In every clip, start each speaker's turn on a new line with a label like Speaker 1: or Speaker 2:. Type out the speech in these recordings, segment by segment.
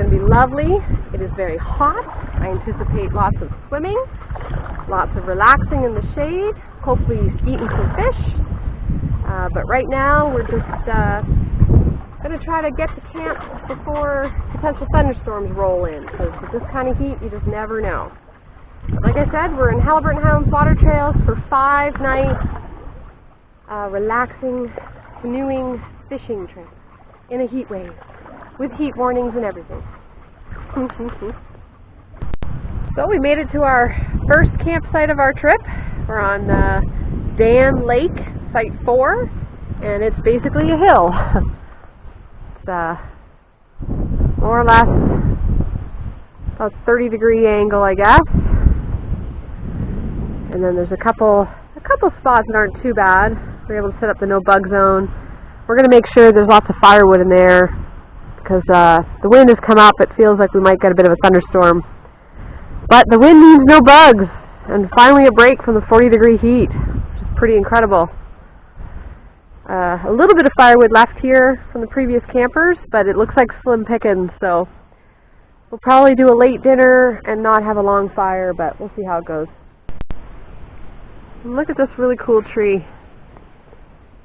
Speaker 1: going to be lovely. It is very hot. I anticipate lots of swimming, lots of relaxing in the shade, hopefully eating some fish. But right now we're just going to try to get to camp before potential thunderstorms roll in, because with this kind of heat you just never know. But like I said, we're in Haliburton Highlands Water Trails for 5 nights, relaxing, canoeing, fishing trip in a heat wave, with heat warnings and everything. So we made it to our first campsite of our trip. We're on Dan Lake, Site 4, and it's basically a hill. It's more or less about 30-degree angle, I guess. And then there's a couple spots that aren't too bad. We're able to set up the no bug zone. We're going to make sure there's lots of firewood in there, because the wind has come up. It feels like we might get a bit of a thunderstorm. But the wind means no bugs, and finally a break from the 40-degree heat, which is pretty incredible. A little bit of firewood left here from the previous campers, but it looks like slim pickings, so we'll probably do a late dinner and not have a long fire, but we'll see how it goes. And look at this really cool tree.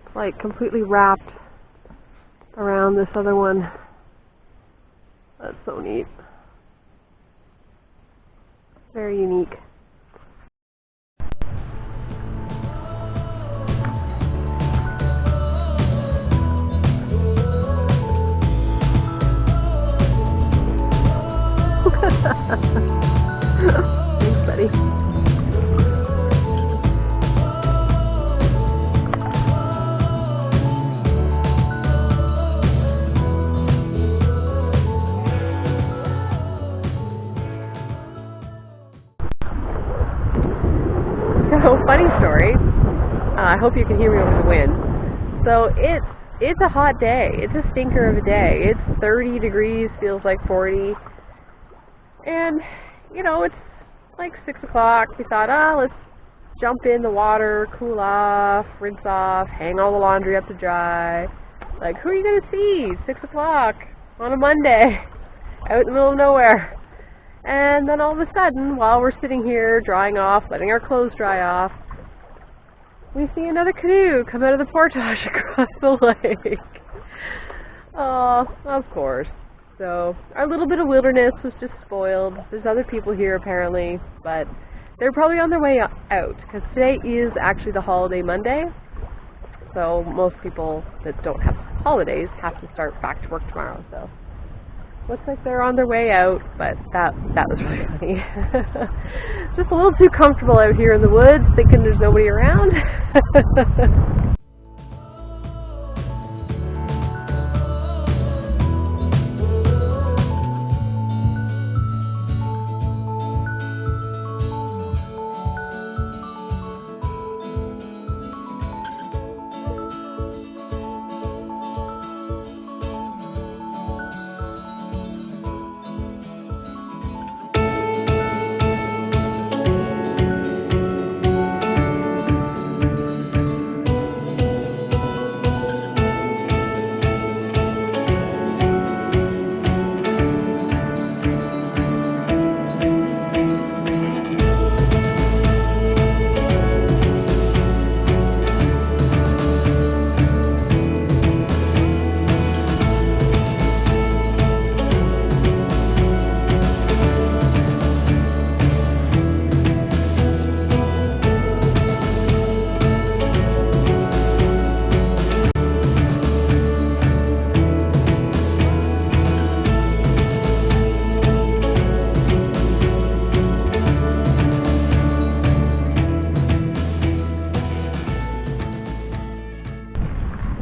Speaker 1: It's like completely wrapped around this other one. That's so neat. Very unique. Thanks, buddy. So, funny story. I hope you can hear me over the wind. So it's a hot day. It's a stinker of a day. It's 30 degrees, feels like 40. And, you know, it's like 6 o'clock. We thought, let's jump in the water, cool off, rinse off, hang all the laundry up to dry. Like, who are you going to see? 6 o'clock on a Monday, out in the middle of nowhere. And then all of a sudden, while we're sitting here drying off, letting our clothes dry off, we see another canoe come out of the portage across the lake. Oh, of course. So our little bit of wilderness was just spoiled. There's other people here apparently, but they're probably on their way out, because today is actually the holiday Monday. So most people that don't have holidays have to start back to work tomorrow. So looks like they're on their way out, but that was really funny. Just a little too comfortable out here in the woods, thinking there's nobody around.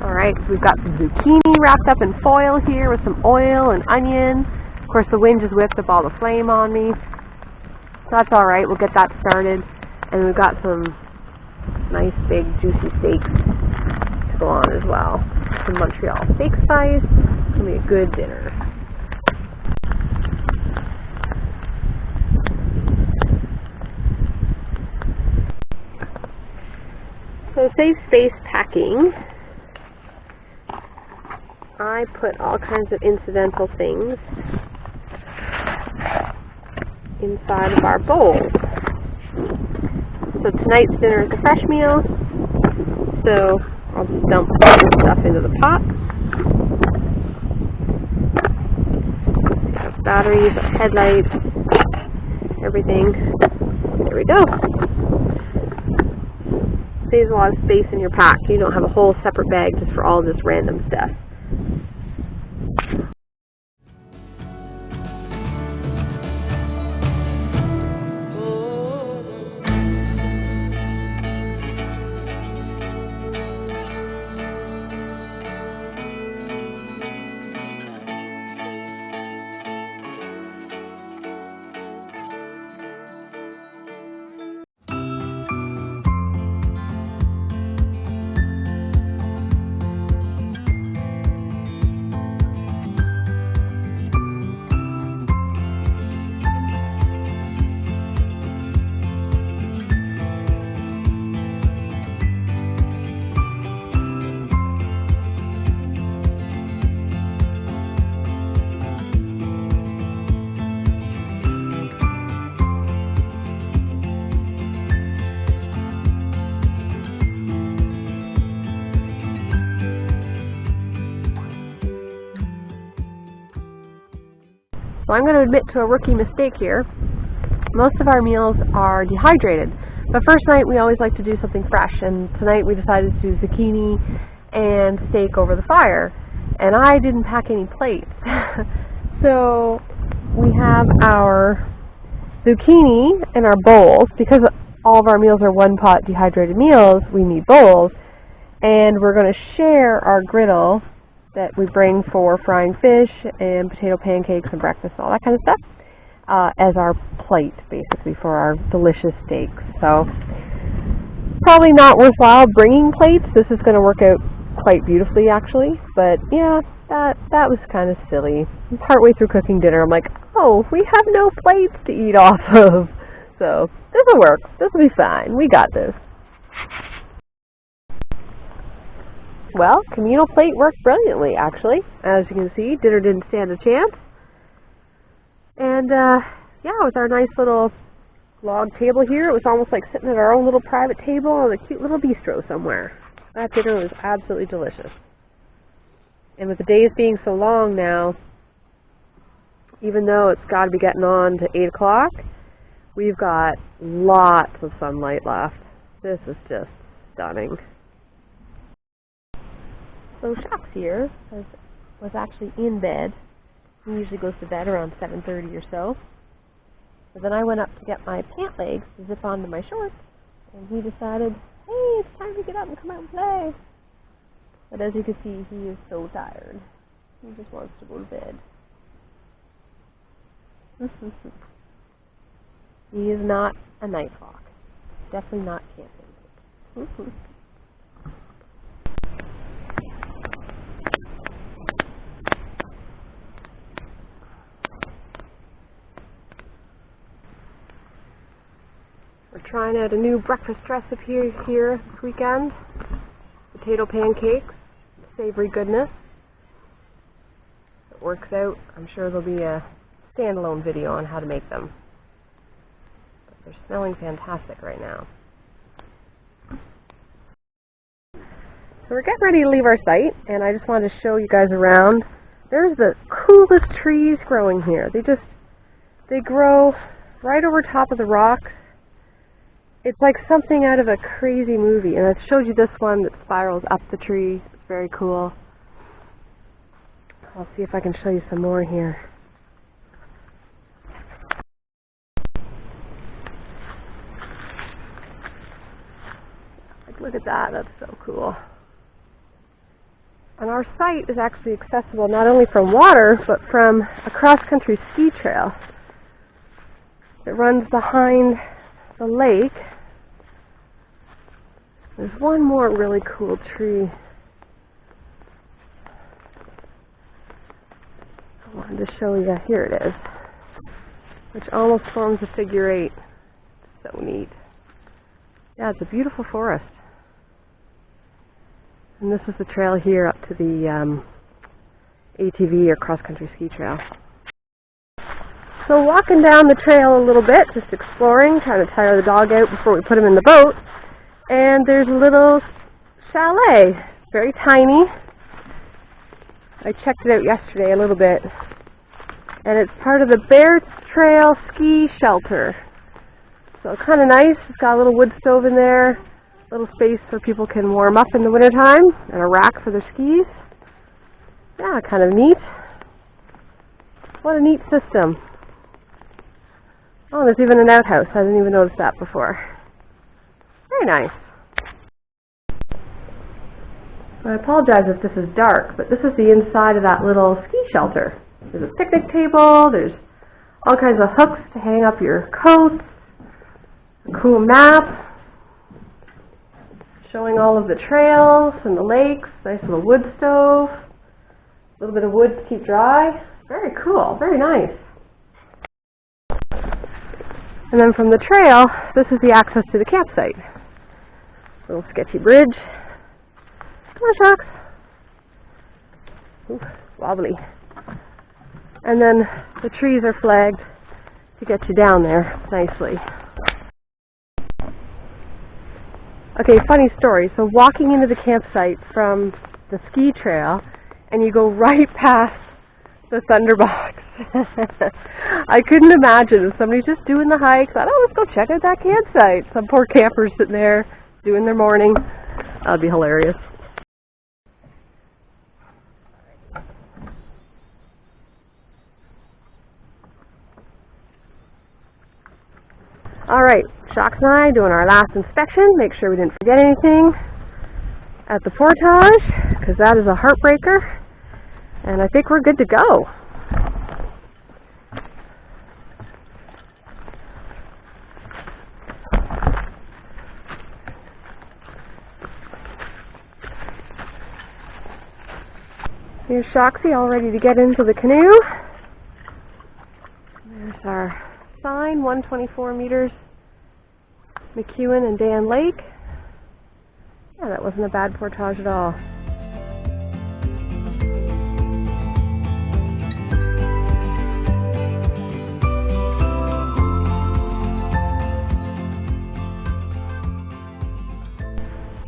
Speaker 1: Alright, we've got some zucchini wrapped up in foil here with some oil and onion. Of course the wind just whipped up all the flame on me. So that's alright, we'll get that started. And we've got some nice big juicy steaks to go on as well. Some Montreal steak spice. It's going to be a good dinner. So save space packing. I put all kinds of incidental things inside of our bowls. So tonight's dinner is a fresh meal, so I'll just dump the stuff into the pot. We have batteries, headlights, everything. There we go. Saves a lot of space in your pack. You don't have a whole separate bag just for all this random stuff. So I'm going to admit to a rookie mistake here. Most of our meals are dehydrated, but first night we always like to do something fresh, and tonight we decided to do zucchini and steak over the fire, and I didn't pack any plates. So we have our zucchini in our bowls. Because all of our meals are one pot dehydrated meals, we need bowls, and we're going to share our griddle that we bring for frying fish and potato pancakes and breakfast and all that kind of stuff as our plate, basically, for our delicious steaks. So probably not worthwhile bringing plates. This is going to work out quite beautifully, actually, but yeah, that was kind of silly. Partway through cooking dinner, I'm like, oh, we have no plates to eat off of. So this will work. This will be fine. We got this. Well, communal plate worked brilliantly, actually. As you can see, dinner didn't stand a chance. And, yeah, with our nice little log table here, it was almost like sitting at our own little private table on a cute little bistro somewhere. That dinner was absolutely delicious. And with the days being so long now, even though it's got to be getting on to 8 o'clock, we've got lots of sunlight left. This is just stunning. So Shox here was actually in bed. He usually goes to bed around 7:30 or so. But then I went up to get my pant legs to zip onto my shorts, and he decided, hey, it's time to get up and come out and play. But as you can see, he is so tired. He just wants to go to bed. He is not a night hawk. Definitely not camping. We're trying out a new breakfast recipe here this weekend. Potato pancakes, savory goodness. If it works out, I'm sure there'll be a standalone video on how to make them. But they're smelling fantastic right now. So we're getting ready to leave our site, and I just wanted to show you guys around. There's the coolest trees growing here. They grow right over top of the rocks. It's like something out of a crazy movie. And I've showed you this one that spirals up the tree. It's very cool. I'll see if I can show you some more here. Like, look at that. That's so cool. And our site is actually accessible not only from water, but from a cross-country ski trail that runs behind the lake. There's one more really cool tree I wanted to show you. Here it is, which almost forms a figure 8. So neat. Yeah, it's a beautiful forest. And this is the trail here up to the ATV or cross-country ski trail. So So walking down the trail a little bit, just exploring, trying to tire the dog out before we put him in the boat. And there's a little chalet, very tiny. I checked it out yesterday a little bit. And it's part of the Bear Trail Ski Shelter. So kind of nice. It's got a little wood stove in there, a little space where people can warm up in the wintertime, and a rack for their skis. Yeah, kind of neat. What a neat system. Oh, there's even an outhouse. I didn't even notice that before. Very nice. I apologize if this is dark, but this is the inside of that little ski shelter. There's a picnic table, there's all kinds of hooks to hang up your coats, a cool map showing all of the trails and the lakes, nice little wood stove, a little bit of wood to keep dry. Very cool, very nice. And then from the trail, this is the access to the campsite. Little sketchy bridge. Come on, Shox. Ooh, wobbly. And then the trees are flagged to get you down there nicely. Okay, funny story. So walking into the campsite from the ski trail, and you go right past the Thunderbox. I couldn't imagine if somebody's just doing the hike, thought, oh, let's go check out that campsite. Some poor camper's sitting there doing their morning. That'd be hilarious. Alright, Shox and I doing our last inspection, make sure we didn't forget anything at the portage, because that is a heartbreaker, and I think we're good to go. Here's Shoxy all ready to get into the canoe. There's our sign, 124 meters, Mckewen and Dan Lake. Yeah, that wasn't a bad portage at all.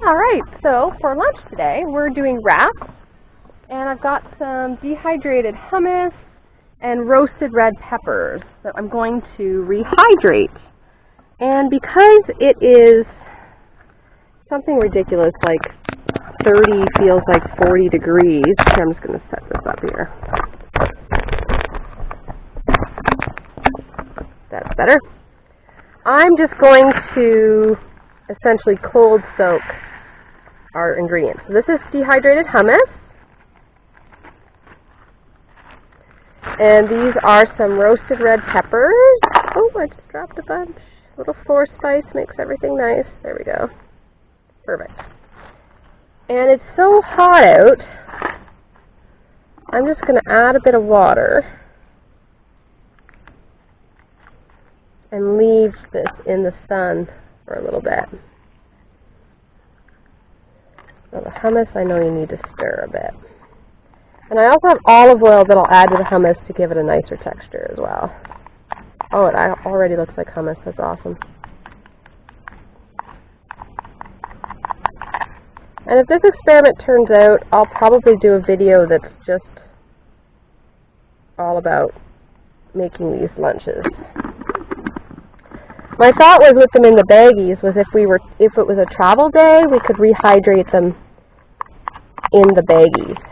Speaker 1: Alright, so for lunch today we're doing wraps, and I've got some dehydrated hummus and roasted red peppers that I'm going to rehydrate. And because it is something ridiculous, like 30 feels like 40 degrees, I'm just going to set this up here. That's better. I'm just going to essentially cold soak our ingredients. So this is dehydrated hummus. And these are some roasted red peppers. Oh, I just dropped a bunch. A little 4 spice makes everything nice. There we go. Perfect. And it's so hot out, I'm just going to add a bit of water and leave this in the sun for a little bit. Now the hummus, I know you need to stir a bit. And I also have olive oil that I'll add to the hummus to give it a nicer texture as well. Oh, it already looks like hummus. That's awesome. And if this experiment turns out, I'll probably do a video that's just all about making these lunches. My thought was with them in the baggies was if it was a travel day, we could rehydrate them in the baggies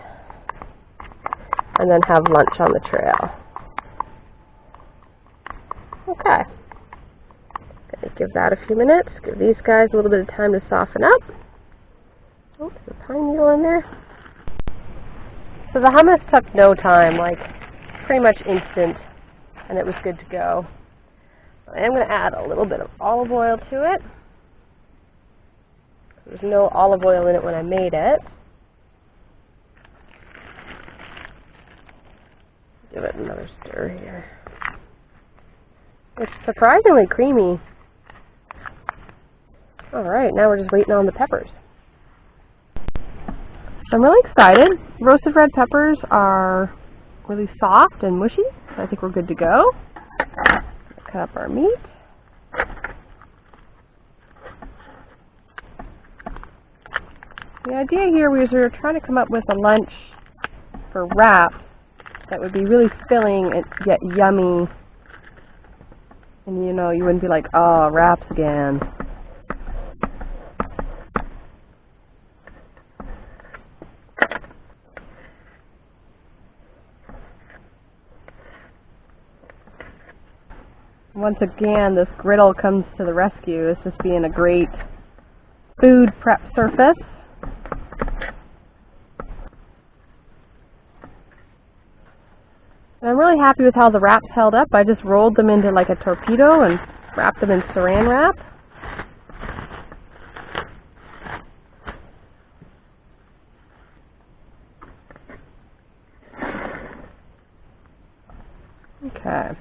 Speaker 1: and then have lunch on the trail. Okay. Gonna give that a few minutes. Give these guys a little bit of time to soften up. Oh, there's a pine needle in there. So the hummus took no time, like pretty much instant, and it was good to go. I am going to add a little bit of olive oil to it. There's no olive oil in it when I made it. Give it another stir here. It's surprisingly creamy. Alright, now we're just waiting on the peppers. I'm really excited. Roasted red peppers are really soft and mushy, so I think we're good to go. cut up our meat. The idea here was we were trying to come up with a lunch for wraps that would be really filling and yet yummy. And you know, you wouldn't be like, oh, wraps again. Once again, this griddle comes to the rescue. It's just being a great food prep surface. And I'm really happy with how the wraps held up. I just rolled them into like a torpedo and wrapped them in saran wrap. Okay.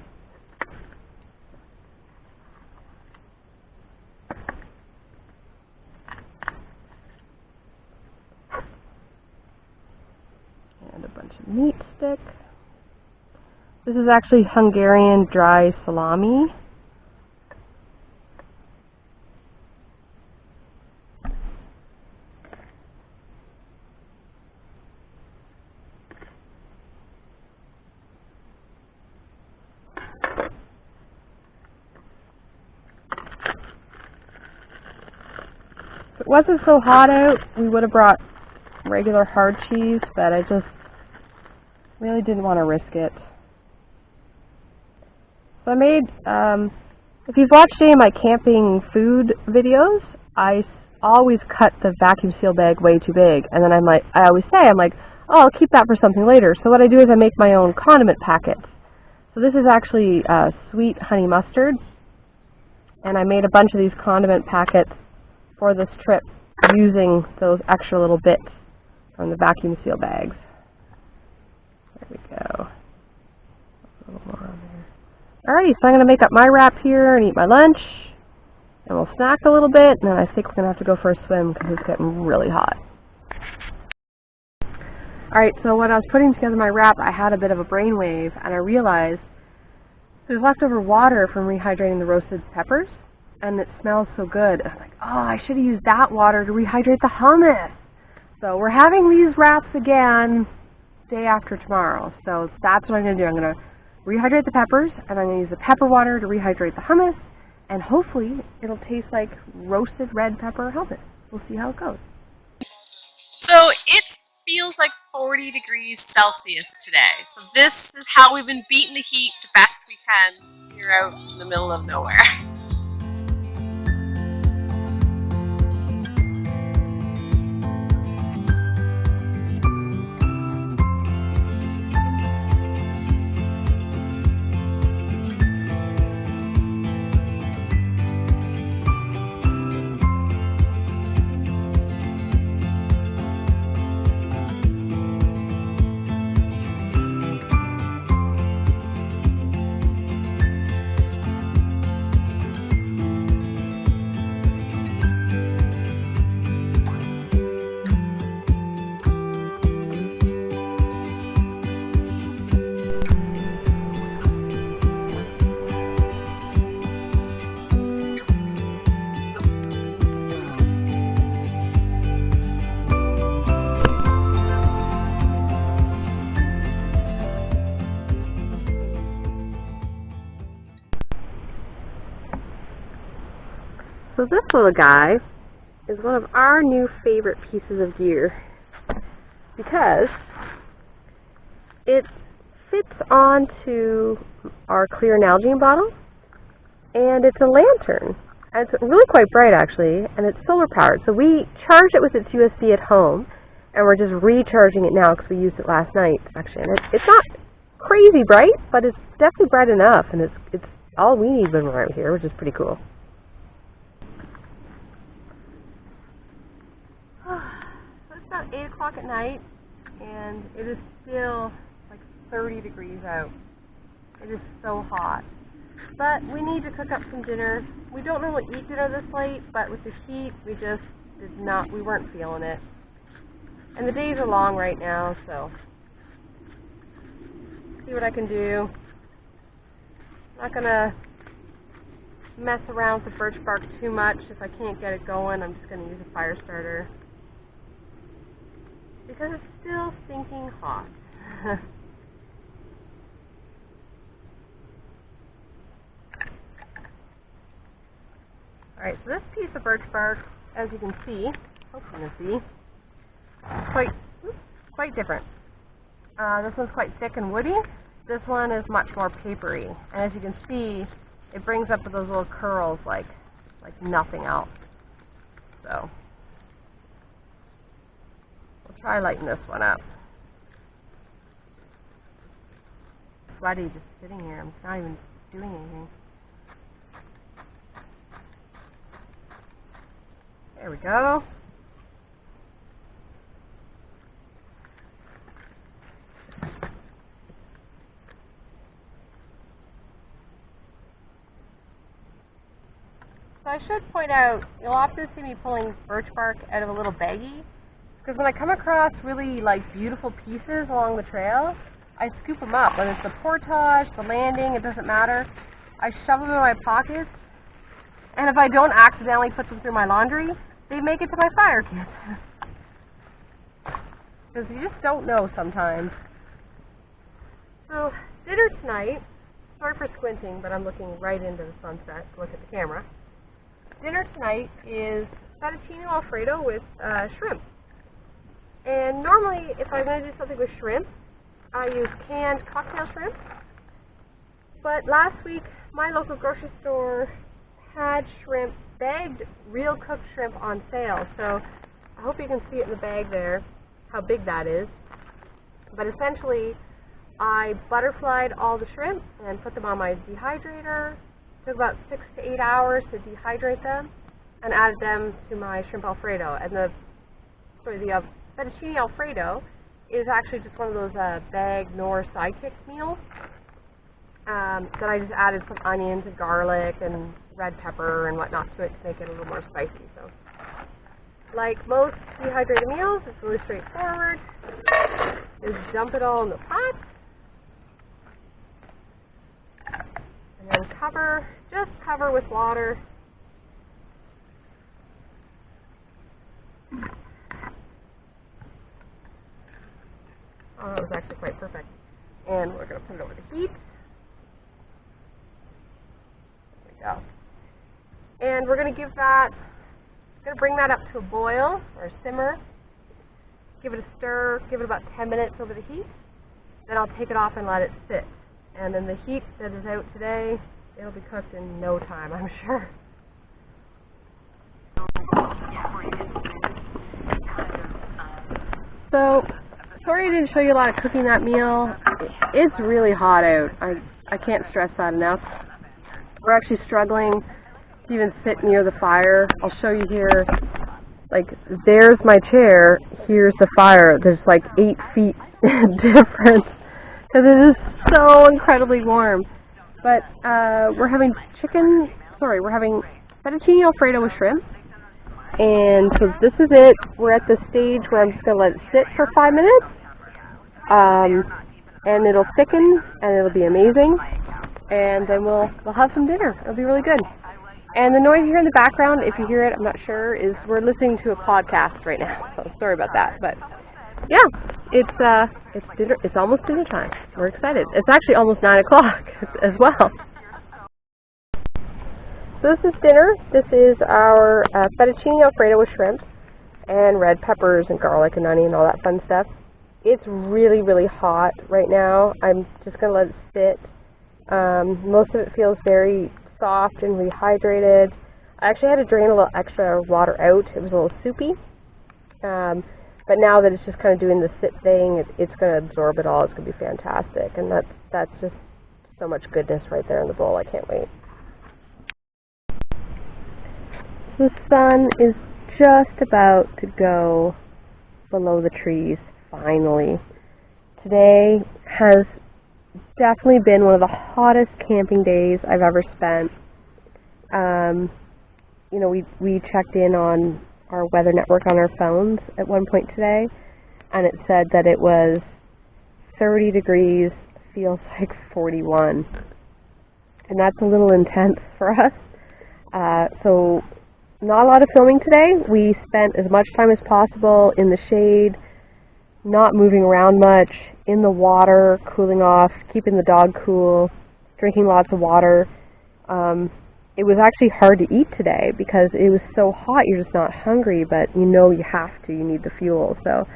Speaker 1: And a bunch of meat stick. This is actually Hungarian dry salami. If it wasn't so hot out, we would have brought regular hard cheese, but I just really didn't want to risk it. So I made, if you've watched any of my camping food videos, I always cut the vacuum seal bag way too big. And then I always say, oh, I'll keep that for something later. So what I do is I make my own condiment packets. So this is actually sweet honey mustard. And I made a bunch of these condiment packets for this trip using those extra little bits from the vacuum seal bags. There we go. A little more on there. Alrighty, so I'm going to make up my wrap here and eat my lunch, and we'll snack a little bit, and then I think we're going to have to go for a swim because it's getting really hot. Alright, so when I was putting together my wrap, I had a bit of a brainwave, and I realized there's leftover water from rehydrating the roasted peppers, and it smells so good. And I'm like, oh, I should have used that water to rehydrate the hummus. So we're having these wraps again day after tomorrow, so that's what I'm going to do. I'm going to rehydrate the peppers, and I'm going to use the pepper water to rehydrate the hummus, and hopefully it'll taste like roasted red pepper hummus. We'll see how it goes.
Speaker 2: So it feels like 40 degrees Celsius today. So this is how we've been beating the heat the best we can here out in the middle of nowhere.
Speaker 1: So this little guy is one of our new favorite pieces of gear because it fits onto our clear Nalgene bottle, and it's a lantern. And it's really quite bright actually, and it's solar powered. So we charged it with its USB at home, and we're just recharging it now because we used it last night actually. And it's not crazy bright, but it's definitely bright enough, and it's all we need when we're out here, which is pretty cool. So it's about 8 o'clock at night, and it is still like 30 degrees out. It is so hot. But we need to cook up some dinner. We don't normally eat dinner this late, but with the heat, we just we weren't feeling it. And the days are long right now, so see what I can do. I'm not gonna mess around with the birch bark too much. If I can't get it going, I'm just going to use a fire starter. Because it's still stinking hot. Alright, so this piece of birch bark, as you can see, hope you can see, quite different. This one's quite thick and woody. This one is much more papery. And as you can see, it brings up those little curls like nothing else. So, we'll try lighting this one up. Sweaty just sitting here. I'm not even doing anything. There we go. So I should point out, you'll often see me pulling birch bark out of a little baggie, because when I come across really beautiful pieces along the trail, I scoop them up, whether it's the portage, the landing, it doesn't matter. I shove them in my pockets, and if I don't accidentally put them through my laundry, they make it to my fire kit. Because you just don't know sometimes. So, dinner tonight, sorry for squinting, but I'm looking right into the sunset to look at the camera. Dinner tonight is fettuccine alfredo with shrimp. And normally, if I'm going to do something with shrimp, I use canned cocktail shrimp. But last week, my local grocery store had shrimp, bagged real cooked shrimp on sale. So I hope you can see it in the bag there, how big that is. But essentially, I butterflied all the shrimp and put them on my dehydrator. It took about 6 to 8 hours to dehydrate them, and added them to my shrimp alfredo. And the fettuccine alfredo is actually just one of those bag Knorr sidekick meals that I just added some onions and garlic and red pepper and whatnot to it to make it a little more spicy. So, like most dehydrated meals, it's really straightforward. Just dump it all in the pot, and then just cover with water. Oh, that was actually quite perfect. And we're going to put it over the heat. There we go. And we're going to bring that up to a boil or a simmer. Give it a stir, give it about 10 minutes over the heat. Then I'll take it off and let it sit. And then the heat that is out today, it'll be cooked in no time, I'm sure. So, sorry I didn't show you a lot of cooking that meal. It's really hot out. I can't stress that enough. We're actually struggling to even sit near the fire. I'll show you here. There's my chair. Here's the fire. There's 8 feet difference because it is so incredibly warm. But we're having fettuccine alfredo with shrimp. And so this is it. We're at the stage where I'm just going to let it sit for 5 minutes. And it'll thicken, and it'll be amazing. And then we'll have some dinner. It'll be really good. And the noise you hear in the background, if you hear it, I'm not sure, is we're listening to a podcast right now. So sorry about that. But yeah, it's dinner. It's almost dinner time. We're excited. It's actually almost 9 o'clock as well. So this is dinner. This is our fettuccine alfredo with shrimp and red peppers and garlic and onion and all that fun stuff. It's really, really hot right now. I'm just going to let it sit. Most of it feels very soft and rehydrated. I actually had to drain a little extra water out. It was a little soupy. But now that it's just kind of doing the sit thing, it's going to absorb it all. It's going to be fantastic. And that's just so much goodness right there in the bowl. I can't wait. The sun is just about to go below the trees, finally. Today has definitely been one of the hottest camping days I've ever spent. We checked in on our weather network on our phones at one point today, and it said that it was 30 degrees, feels like 41. And that's a little intense for us. So not a lot of filming today. We spent as much time as possible in the shade, not moving around much, in the water, cooling off, keeping the dog cool, drinking lots of water. It was actually hard to eat today because it was so hot. You're just not hungry, but you know you have to. You need the fuel. So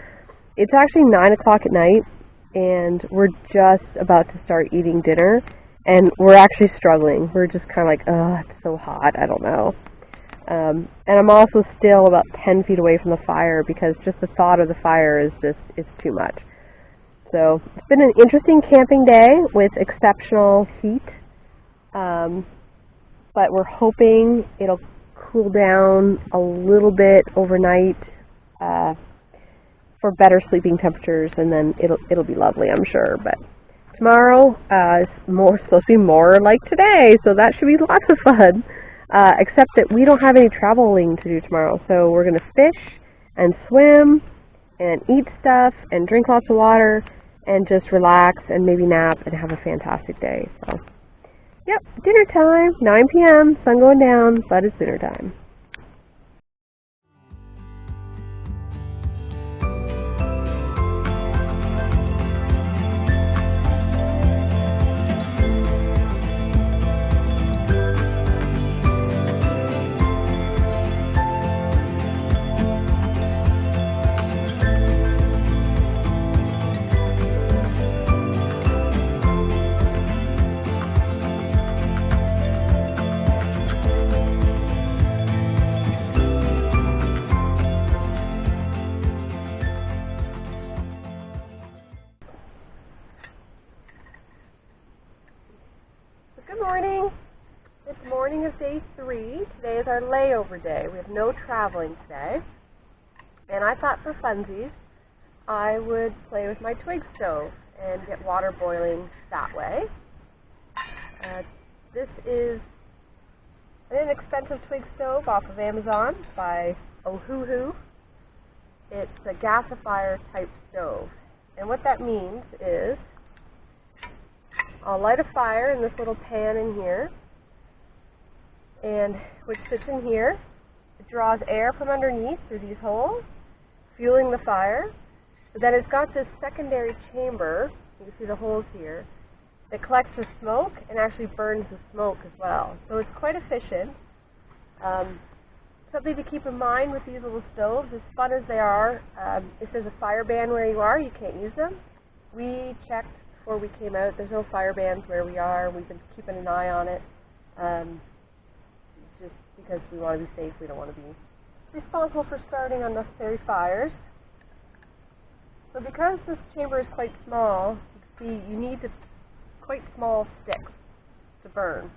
Speaker 1: it's actually 9 o'clock at night, and we're just about to start eating dinner, and we're actually struggling. We're just kind of like, oh, it's so hot. I don't know. And I'm also still about 10 feet away from the fire because just the thought of the fire is just, it's too much. So it's been an interesting camping day with exceptional heat. But we're hoping it'll cool down a little bit overnight for better sleeping temperatures, and then it'll be lovely, I'm sure. But tomorrow is supposed to be more like today, so that should be lots of fun. Except that we don't have any traveling to do tomorrow, so we're going to fish and swim and eat stuff and drink lots of water and just relax and maybe nap and have a fantastic day. So, yep, dinner time, 9 p.m., sun going down, but it's dinner time. Good morning. It's morning of day 3. Today is our layover day. We have no traveling today. And I thought for funsies, I would play with my twig stove and get water boiling that way. This is an inexpensive twig stove off of Amazon by Ohuhu. It's a gasifier type stove. And what that means is I'll light a fire in this little pan in here, and which sits in here. It draws air from underneath through these holes, fueling the fire. But then it's got this secondary chamber, you can see the holes here, that collects the smoke and actually burns the smoke as well. So it's quite efficient. Something to keep in mind with these little stoves, as fun as they are, if there's a fire ban where you are, you can't use them. We checked before we came out. There's no fire bans where we are. We've been keeping an eye on it, just because we want to be safe. We don't want to be responsible for starting unnecessary fires. So because this chamber is quite small, you see, you need quite small sticks to burn.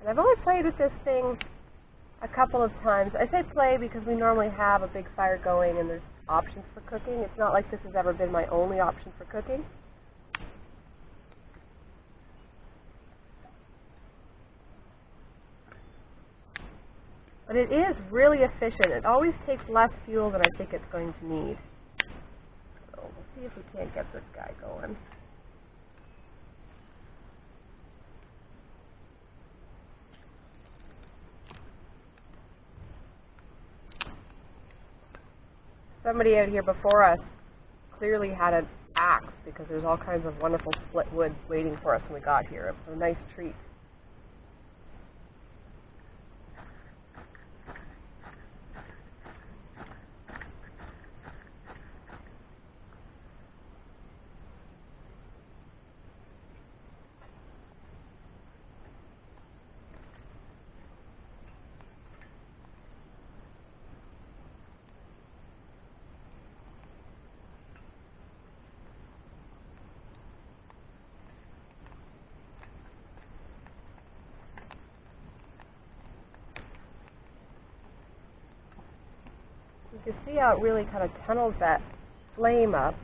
Speaker 1: And I've only played with this thing a couple of times. I say play because we normally have a big fire going and there's options for cooking. It's not like this has ever been my only option for cooking. But it is really efficient. It always takes less fuel than I think it's going to need. So we'll see if we can't get this guy going. Somebody out here before us clearly had an axe because there's all kinds of wonderful split wood waiting for us when we got here. It was a nice treat. You can see how it really kind of tunnels that flame up.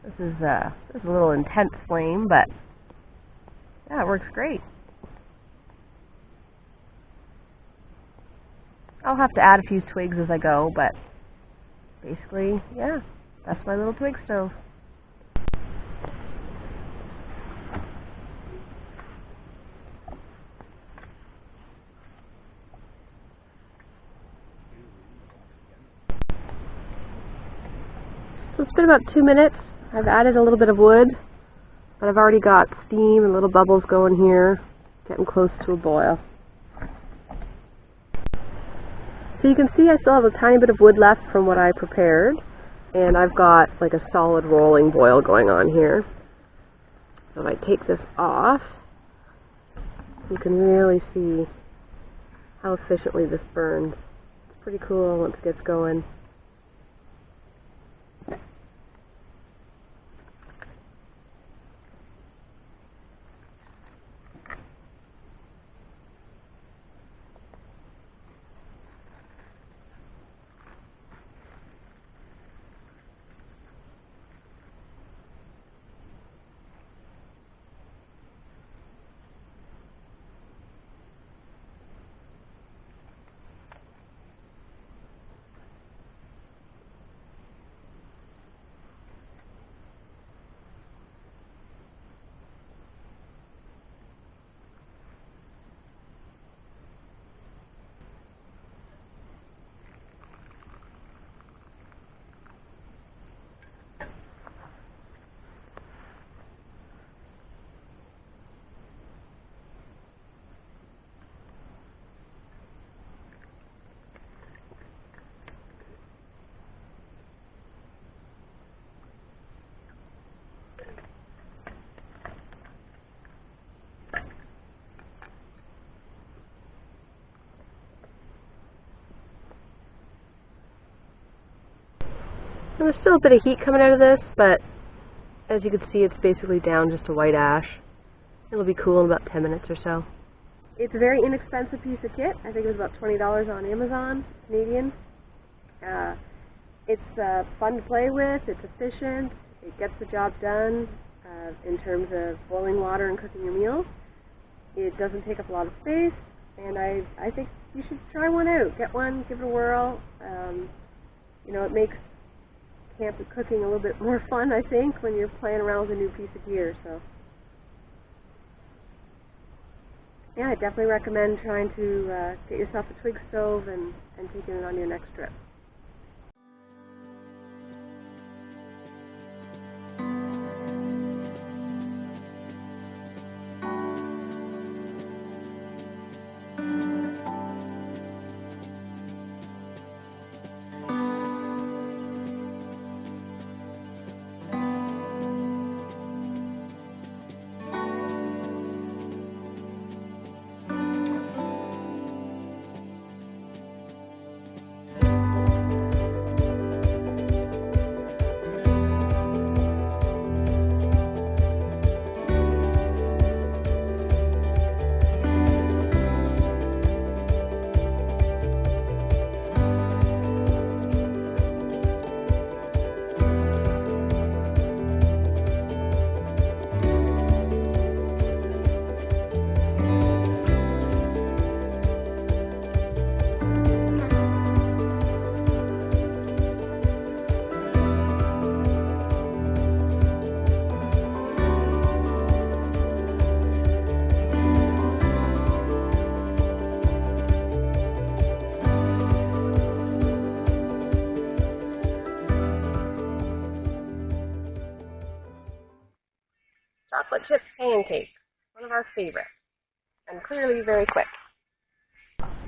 Speaker 1: This is a little intense flame, but yeah, it works great. I'll have to add a few twigs as I go, but basically, yeah, that's my little twig stove. It's been about 2 minutes. I've added a little bit of wood, but I've already got steam and little bubbles going here, getting close to a boil. So you can see I still have a tiny bit of wood left from what I prepared, and I've got like a solid rolling boil going on here. So if I take this off, you can really see how efficiently this burns. It's pretty cool once it gets going. And there's still a bit of heat coming out of this, but as you can see, it's basically down just to white ash. It'll be cool in about 10 minutes or so. It's a very inexpensive piece of kit. I think it was about $20 on Amazon, Canadian. It's fun to play with, it's efficient, it gets the job done in terms of boiling water and cooking your meals. It doesn't take up a lot of space, and I think you should try one out. Get one, give it a whirl. You know, it makes camp and cooking a little bit more fun, I think, when you're playing around with a new piece of gear. So, yeah, I definitely recommend trying to get yourself a twig stove and taking it on your next trip. Chocolate chip pancake, one of our favorites, and clearly very quick.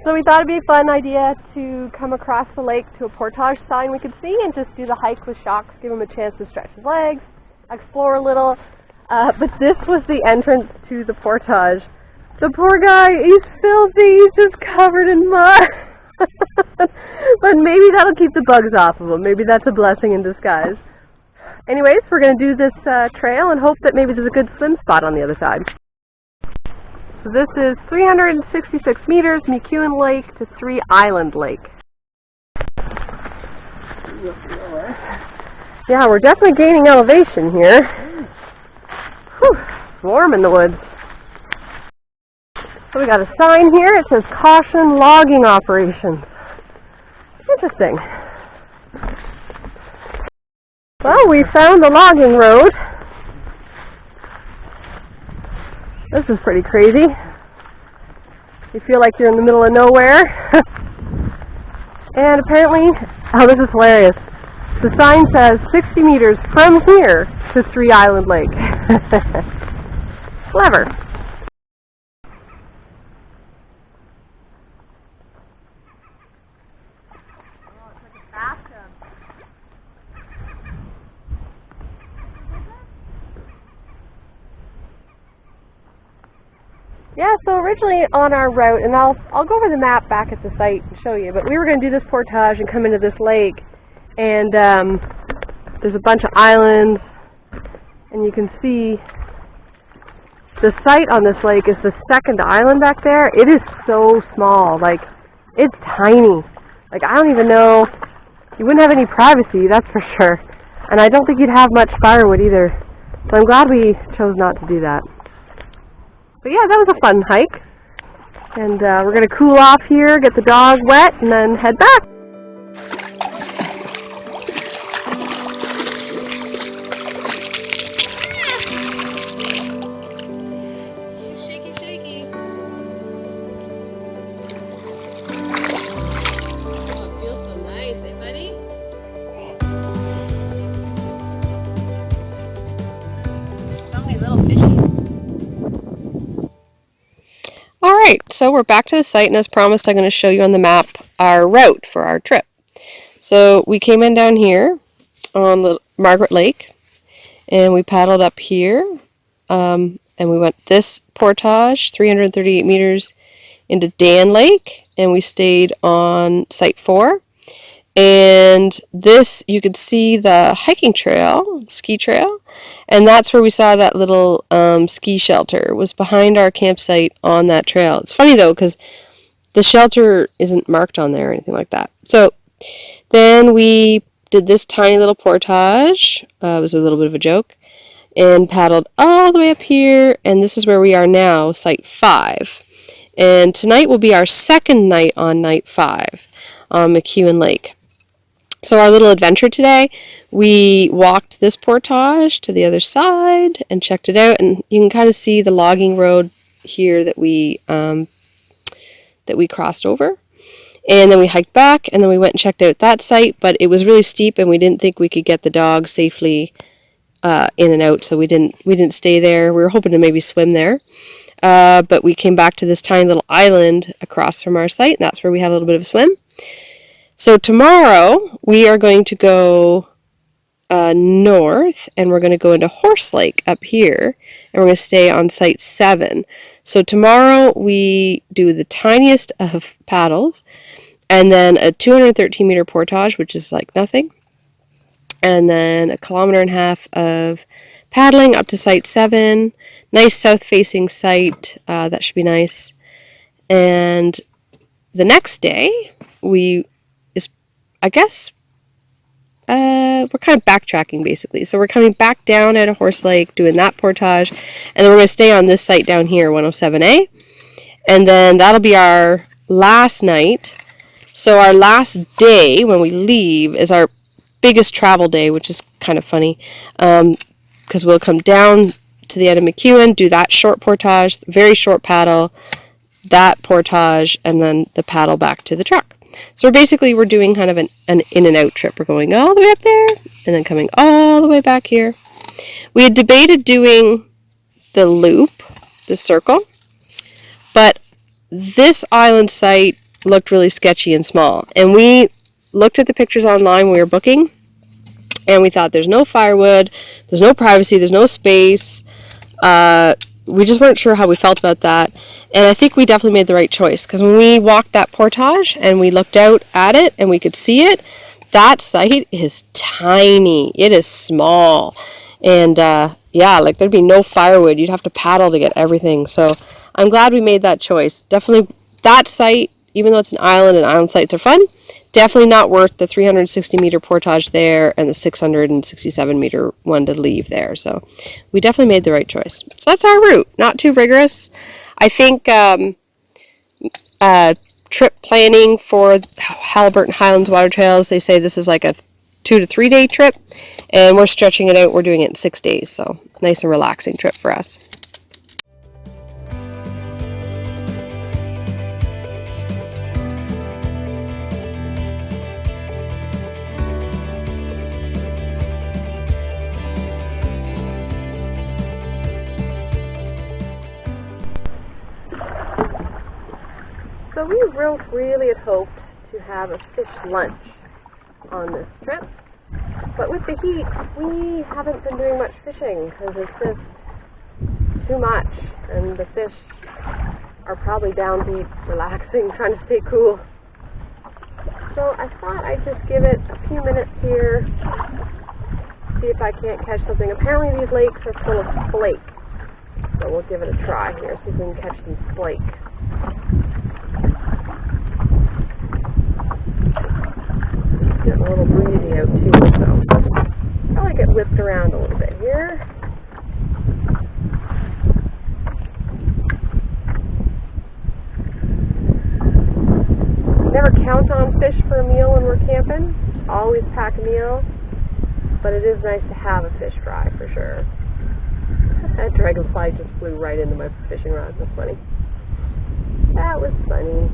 Speaker 1: So we thought it'd be a fun idea to come across the lake to a portage sign we could see and just do the hike with Shox, give him a chance to stretch his legs, explore a little. But this was the entrance to the portage. The poor guy, he's filthy, he's just covered in mud. But maybe that'll keep the bugs off of him. Maybe that's a blessing in disguise. Anyways, we're going to do this trail and hope that maybe there's a good swim spot on the other side. So this is 366 meters, Mckewen Lake to 3 Island Lake. Yeah, we're definitely gaining elevation here. Whew, it's warm in the woods. So we got a sign here. It says caution logging operations. Interesting. Well, we found the logging road. This is pretty crazy. You feel like you're in the middle of nowhere. And apparently, oh, this is hilarious. the sign says 60 meters from here to 3 Island Lake. Clever. Yeah, so originally on our route, and I'll go over the map back at the site and show you, but we were going to do this portage and come into this lake, and there's a bunch of islands, and you can see the site on this lake is the second island back there. It is so small, like, it's tiny. Like, I don't even know, you wouldn't have any privacy, that's for sure, and I don't think you'd have much firewood either, so I'm glad we chose not to do that. But yeah, that was a fun hike. And we're going to cool off here, get the dog wet, and then head back.
Speaker 2: Shaky, shaky. Oh, it feels so nice, eh, buddy? So many little fishies. Alright, so we're back to the site, and as promised, I'm going to show you on the map our route for our trip. So we came in down here on the Margaret Lake, and we paddled up here, and we went this portage, 338 meters, into Dan Lake, and we stayed on Site 4. And this, you could see the hiking trail, ski trail, and that's where we saw that little ski shelter. It was behind our campsite on that trail. It's funny though, because the shelter isn't marked on there or anything like that. So then we did this tiny little portage. It was a little bit of a joke, and paddled all the way up here, and this is where we are now, Site 5. And tonight will be our second night on Night 5 on Mckewen Lake. So our little adventure today, we walked this portage to the other side and checked it out, and you can kind of see the logging road here that we crossed over. And then we hiked back, and then we went and checked out that site, but it was really steep, and we didn't think we could get the dog safely in and out, so we didn't stay there. We were hoping to maybe swim there, but we came back to this tiny little island across from our site, and that's where we had a little bit of a swim. So tomorrow we are going to go north, and we're going to go into Horse Lake up here, and we're going to stay on Site 7. So tomorrow we do the tiniest of paddles, and then a 213 meter portage, which is like nothing, and then a 1.5 kilometers of paddling up to Site 7. Nice south-facing site. That should be nice. And the next day we're kind of backtracking basically. So we're coming back down out of Horse Lake, doing that portage, and then we're going to stay on this site down here, 107A, and then that'll be our last night. So our last day when we leave is our biggest travel day, which is kind of funny, because we'll come down to the end of Mckewen, do that short portage, very short paddle, that portage, and then the paddle back to the truck. So we're doing kind of an in and out trip. We're going all the way up there and then coming all the way back here. We had debated doing the loop, the circle, but this island site looked really sketchy and small. And we looked at the pictures online when we were booking, and we thought there's no firewood, there's no privacy, there's no space. We just weren't sure how we felt about that. And I think we definitely made the right choice, because when we walked that portage and we looked out at it and we could see it, that site is tiny. It is small. And like there'd be no firewood. You'd have to paddle to get everything. So I'm glad we made that choice. Definitely that site, even though it's an island and island sites are fun, definitely not worth the 360 meter portage there and the 667 meter one to leave there. So we definitely made the right choice. So that's our route. Not too rigorous. I think trip planning for Haliburton Highlands Water Trails, they say this is like a 2 to 3 day trip, and we're stretching it out. We're doing it in 6 days. So nice and relaxing trip for us.
Speaker 1: So we really had hoped to have a fish lunch on this trip, but with the heat, we haven't been doing much fishing because it's just too much, and the fish are probably down deep, relaxing, trying to stay cool. So I thought I'd just give it a few minutes here, see if I can't catch something. Apparently these lakes are full of flake, so we'll give it a try here, see if we can catch some flake. It's getting a little breezy out too, so probably get whipped around a little bit here. Never count on fish for a meal when we're camping. Always pack a meal, but it is nice to have a fish fry for sure. That dragonfly just flew right into my fishing rod. That's funny. That was funny.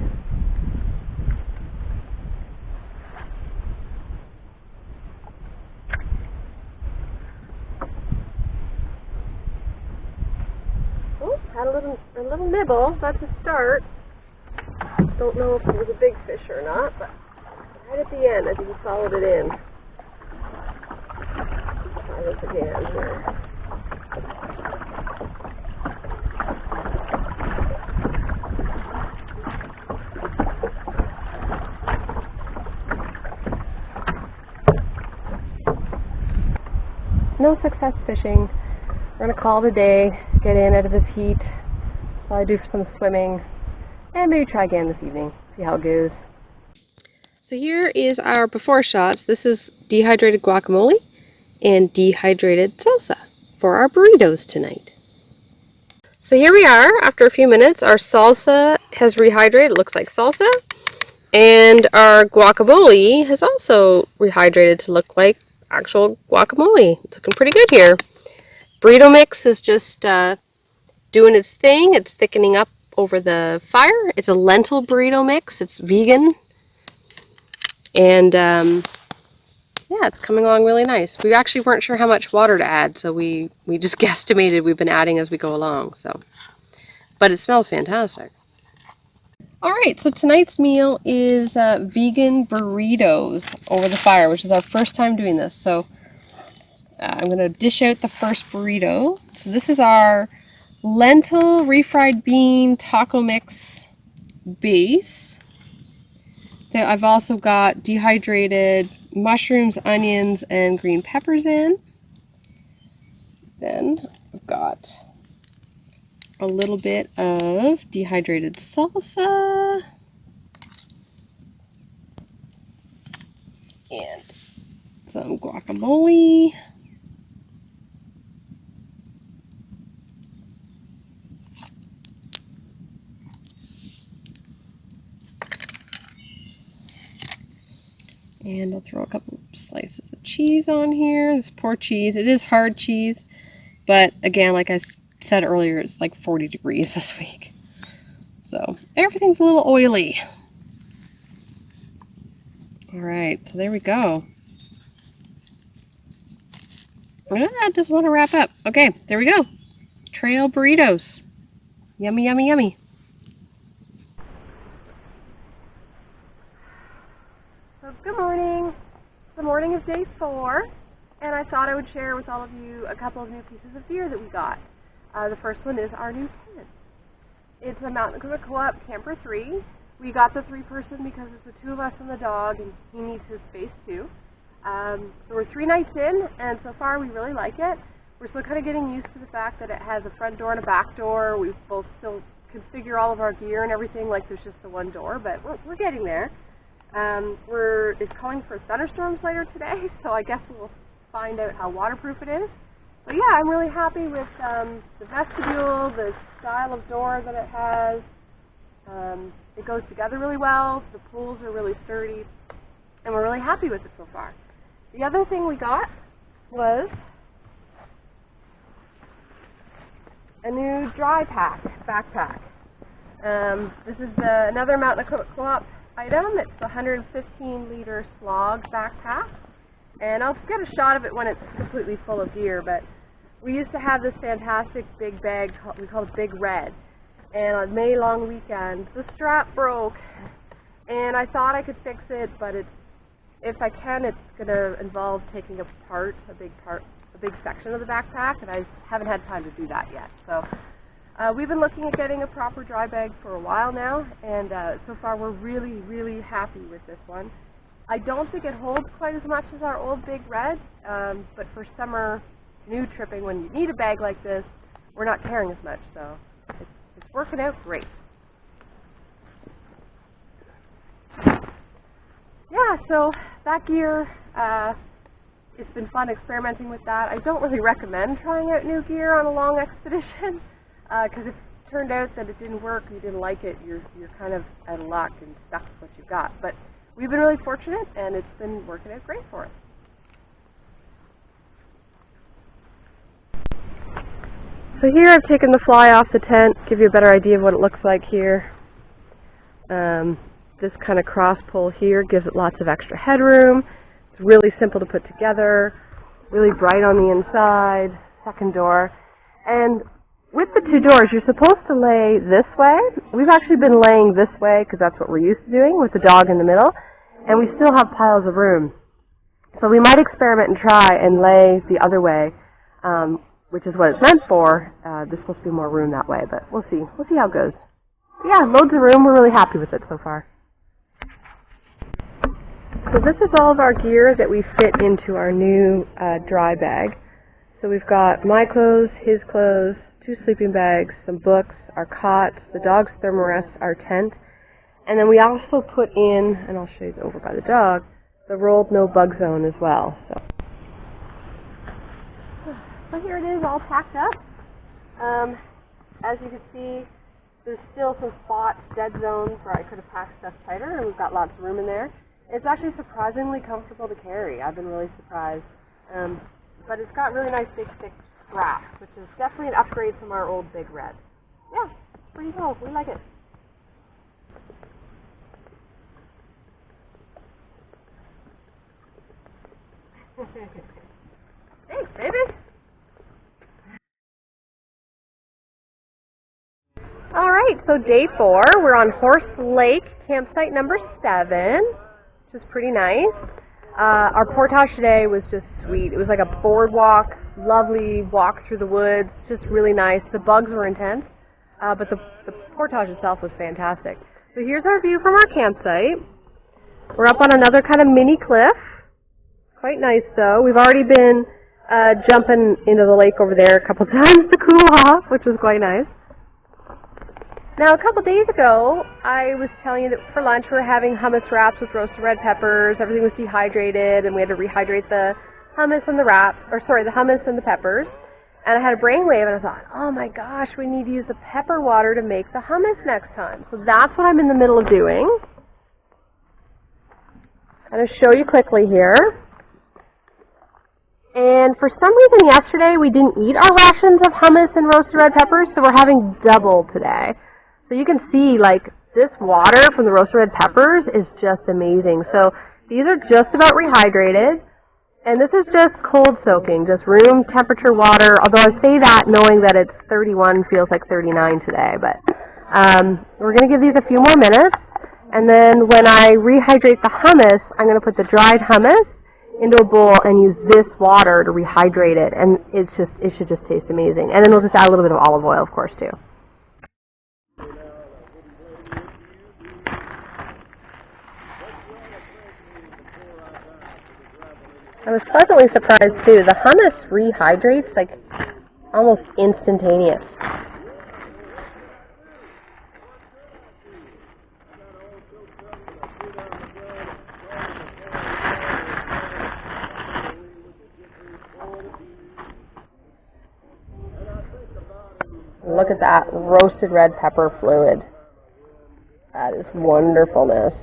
Speaker 1: Oh, had a little nibble. That's a start. Don't know if it was a big fish or not, but right at the end, I think he followed it in. Try this again here. No success fishing. We're going to call it a day, get in out of this heat, probably do some swimming, and maybe try again this evening, see how it goes.
Speaker 2: So here is our before shots. This is dehydrated guacamole and dehydrated salsa for our burritos tonight. So here we are after a few minutes. Our salsa has rehydrated, it looks like salsa, and our guacamole has also rehydrated to look like actual guacamole. It's looking pretty good here. Burrito mix is just doing its thing. It's thickening up over the fire. It's a lentil burrito mix. It's vegan. And yeah, it's coming along really nice. We actually weren't sure how much water to add, so we just guesstimated we've been adding as we go along. So, but it smells fantastic. All right, so tonight's meal is vegan burritos over the fire, which is our first time doing this. So I'm going to dish out the first burrito. So this is our lentil refried bean taco mix base. Then I've also got dehydrated mushrooms, onions, and green peppers in. Then I've got a little bit of dehydrated salsa. And some guacamole. And I'll throw a couple of slices of cheese on here. This poor cheese. It is hard cheese, but again, like I said earlier, it's like 40 degrees this week. So everything's a little oily. All right, so there we go. I just want to wrap up. Okay, there we go. Trail burritos. Yummy, yummy, yummy.
Speaker 1: So good morning. The morning is day 4, and I thought I would share with all of you a couple of new pieces of gear that we got. The first one is our new tent. It's a Mckewen Co-op Camper 3. We got the 3-person because it's the 2 of us and the dog, and he needs his space too. So we're 3 nights in, and so far we really like it. We're still kind of getting used to the fact that it has a front door and a back door. We both still configure all of our gear and everything like there's just the one door, but we're getting there. It's calling for thunderstorms later today, so I guess we'll find out how waterproof it is. But yeah, I'm really happy with the vestibule, the style of door that it has. It goes together really well. The pools are really sturdy, and we're really happy with it so far. The other thing we got was a new dry backpack. This is another Mckewen Co-op item. It's a 115-liter slog backpack, and I'll get a shot of it when it's completely full of gear, but we used to have this fantastic big bag we call it Big Red, and on May long weekend, the strap broke, and I thought I could fix it, but if I can, it's going to involve taking apart a big section of the backpack, and I haven't had time to do that yet. So we've been looking at getting a proper dry bag for a while now, and so far we're really, really happy with this one. I don't think it holds quite as much as our old Big Red, but for summer canoe tripping, when you need a bag like this, we're not carrying as much, so it's working out great. Yeah, so that gear, it's been fun experimenting with that. I don't really recommend trying out new gear on a long expedition, because if it turned out that it didn't work, you didn't like it, you're kind of out of luck and stuck with what you got. But we've been really fortunate, and it's been working out great for us. So here I've taken the fly off the tent, give you a better idea of what it looks like here. This kind of cross pull here gives it lots of extra headroom. It's really simple to put together, really bright on the inside, second door. And with the two doors, you're supposed to lay this way. We've actually been laying this way because that's what we're used to doing, with the dog in the middle, and we still have piles of room. So we might experiment and try and lay the other way, which is what it's meant for. There's supposed to be more room that way, but we'll see. We'll see how it goes. But yeah, loads of room. We're really happy with it so far. So this is all of our gear that we fit into our new dry bag. So we've got my clothes, his clothes, 2 sleeping bags, some books, our cot, the dog's thermarest, our tent, and then we also put in, and I'll show you over by the dog, the rolled no bug zone as well. So here it is, all packed up. As you can see, there's still some spots, dead zones, where I could have packed stuff tighter, and we've got lots of room in there. It's actually surprisingly comfortable to carry. I've been really surprised. But it's got really nice big thick straps, which is definitely an upgrade from our old Big Red. Yeah, it's pretty cool. We like it. Thanks, baby. All right, so day 4, we're on Horse Lake, campsite number 7, which is pretty nice. Our portage today was just sweet. It was like a boardwalk, lovely walk through the woods, just really nice. The bugs were intense, but the portage itself was fantastic. So here's our view from our campsite. We're up on another kind of mini cliff. Quite nice, though. We've already been jumping into the lake over there a couple times to cool off, which was quite nice. Now, a couple days ago, I was telling you that for lunch we were having hummus wraps with roasted red peppers. Everything was dehydrated, and we had to rehydrate the hummus and the the hummus and the peppers. And I had a brainwave, and I thought, oh my gosh, we need to use the pepper water to make the hummus next time. So that's what I'm in the middle of doing. I'm going to show you quickly here. And for some reason yesterday we didn't eat our rations of hummus and roasted red peppers, so we're having double today. So you can see, like, this water from the roasted red peppers is just amazing. So these are just about rehydrated, and this is just cold soaking, just room temperature water, although I say that knowing that it's 31, feels like 39 today. But we're going to give these a few more minutes, and then when I rehydrate the hummus, I'm going to put the dried hummus into a bowl and use this water to rehydrate it, and it should just taste amazing. And then we'll just add a little bit of olive oil, of course, too. I was pleasantly surprised, too. The hummus rehydrates, like, almost instantaneous. Look at that roasted red pepper fluid. That is wonderfulness.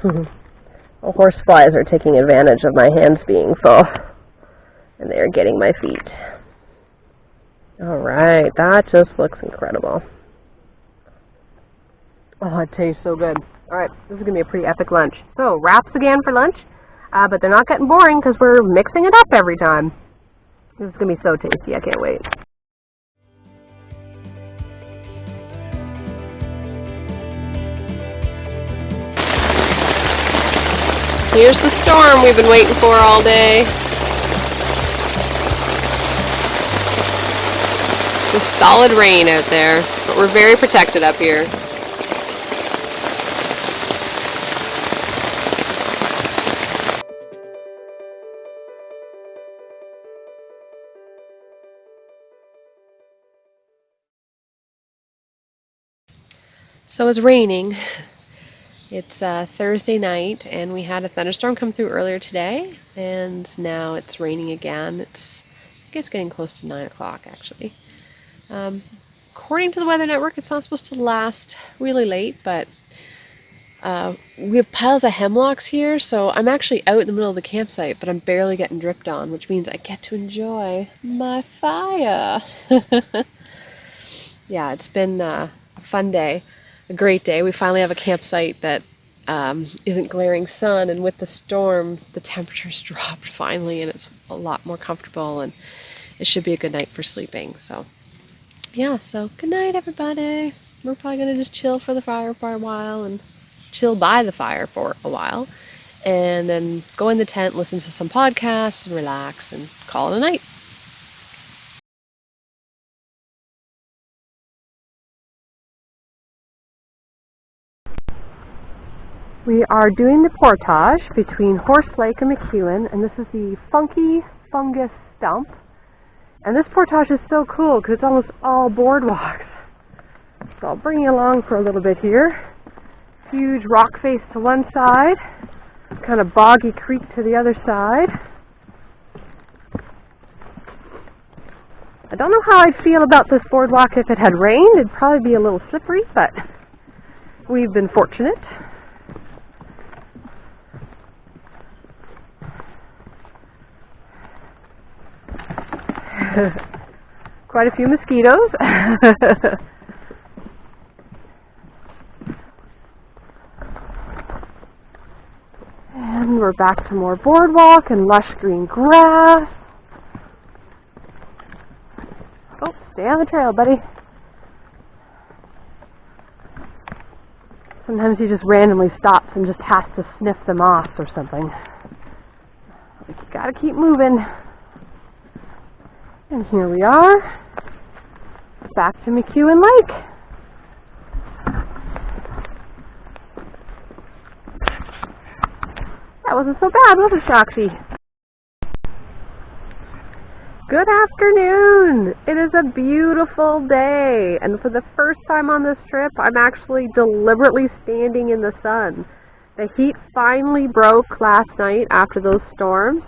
Speaker 1: The horseflies are taking advantage of my hands being full, and they are getting my feet. Alright, that just looks incredible. Oh, it tastes so good. Alright, this is going to be a pretty epic lunch. So, wraps again for lunch, but they're not getting boring because we're mixing it up every time. This is going to be so tasty, I can't wait.
Speaker 2: Here's the storm we've been waiting for all day. Just solid rain out there, but we're very protected up here. So it's raining. It's Thursday night, and we had a thunderstorm come through earlier today, and now it's raining again. I think it's getting close to 9 o'clock, actually. According to the Weather Network, it's not supposed to last really late, but we have piles of hemlocks here, so I'm actually out in the middle of the campsite, but I'm barely getting dripped on, which means I get to enjoy my fire. Yeah, it's been a fun day. A great day. We finally have a campsite that isn't glaring sun, and with the storm, the temperature's dropped finally, and it's a lot more comfortable, and it should be a good night for sleeping. So, yeah, so good night, everybody. We're probably going to just chill for the fire for a while, and chill by the fire for a while, and then go in the tent, listen to some podcasts, and relax, and call it a night.
Speaker 1: We are doing the portage between Horse Lake and Mckewen, and this is the Funky Fungus Stump. And this portage is so cool because it's almost all boardwalks. So I'll bring you along for a little bit here. Huge rock face to one side, kind of boggy creek to the other side. I don't know how I'd feel about this boardwalk if it had rained. It'd probably be a little slippery, but we've been fortunate. Quite a few mosquitoes. And we're back to more boardwalk and lush green grass. Oh, stay on the trail, buddy. Sometimes he just randomly stops and just has to sniff the moss or something. We gotta keep moving. And here we are, back to Mckewen Lake. That wasn't so bad, was it, Shoxy? Good afternoon! It is a beautiful day, and for the first time on this trip, I'm actually deliberately standing in the sun. The heat finally broke last night after those storms.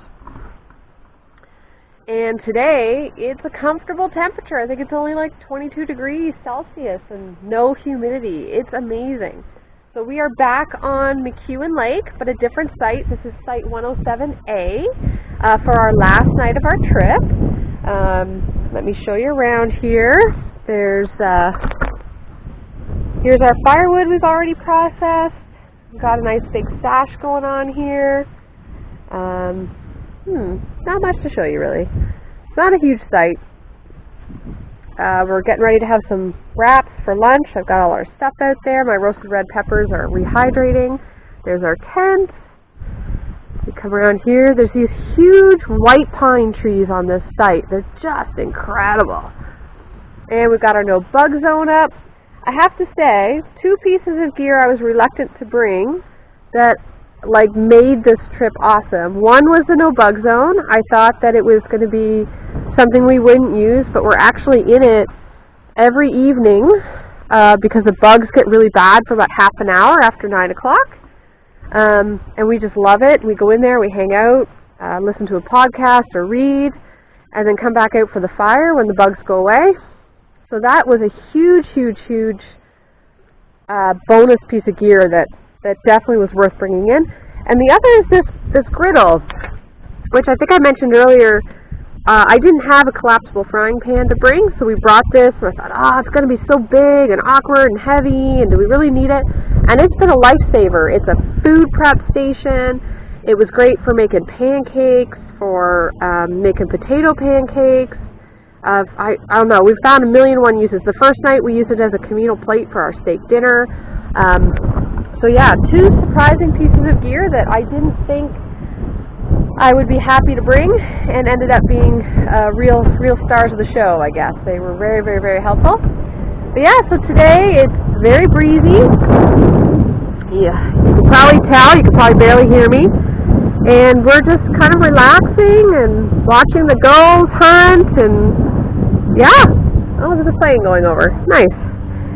Speaker 1: And today, it's a comfortable temperature. I think it's only like 22 degrees Celsius and no humidity. It's amazing. So we are back on Mckewen Lake, but a different site. This is site 107A for our last night of our trip. Let me show you around here. Here's our firewood we've already processed. We've got a nice big stash going on here. Not much to show you really. It's not a huge site. We're getting ready to have some wraps for lunch. I've got all our stuff out there. My roasted red peppers are rehydrating. There's our tent. You come around here, there's these huge white pine trees on this site. They're just incredible. And we've got our no bug zone up. I have to say, two pieces of gear I was reluctant to bring that made this trip awesome. One was the no bug zone. I thought that it was going to be something we wouldn't use, but we're actually in it every evening because the bugs get really bad for about half an hour after 9 o'clock. And we just love it. We go in there, we hang out, listen to a podcast or read, and then come back out for the fire when the bugs go away. So that was a huge bonus piece of gear that that definitely was worth bringing in. And the other is this griddle, which I think I mentioned earlier. I didn't have a collapsible frying pan to bring, so we brought this, and I thought, it's going to be so big and awkward and heavy, and do we really need it? And it's been a lifesaver. It's a food prep station. It was great for making pancakes, for making potato pancakes. I don't know, we've found 1,000,001 uses. The first night we used it as a communal plate for our steak dinner. So yeah, 2 surprising pieces of gear that I didn't think I would be happy to bring, and ended up being real stars of the show, I guess. They were very, very, very helpful. But yeah, so today it's very breezy. Yeah, you can probably tell, you can probably barely hear me. And we're just kind of relaxing and watching the gulls hunt, and yeah. Oh, there's a plane going over. Nice.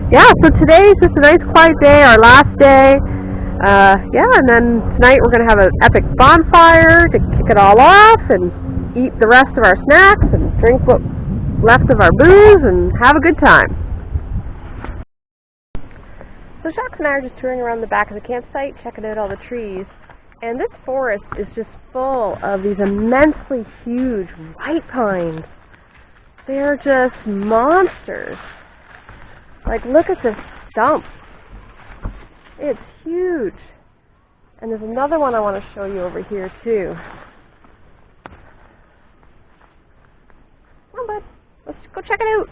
Speaker 1: Yeah, so today's just a nice quiet day, our last day. Yeah, and then tonight we're going to have an epic bonfire to kick it all off, and eat the rest of our snacks, and drink what's left of our booze, and have a good time. So Shox and I are just touring around the back of the campsite, checking out all the trees. And this forest is just full of these immensely huge white pines. They're just monsters. Like, look at this stump. It's huge. And there's another one I want to show you over here too. Come on, bud. Let's go check it out.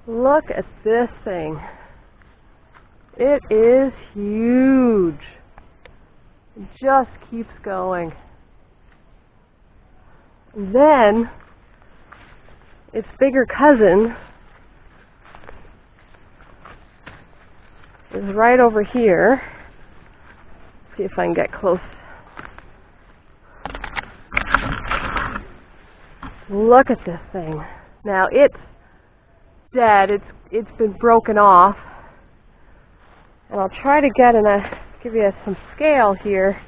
Speaker 1: Look at this thing. It is huge. It just keeps going. And then its bigger cousin is right over here. See if I can get close. Look at this thing. Now it's dead. It's been broken off. And I'll try to give you some scale here.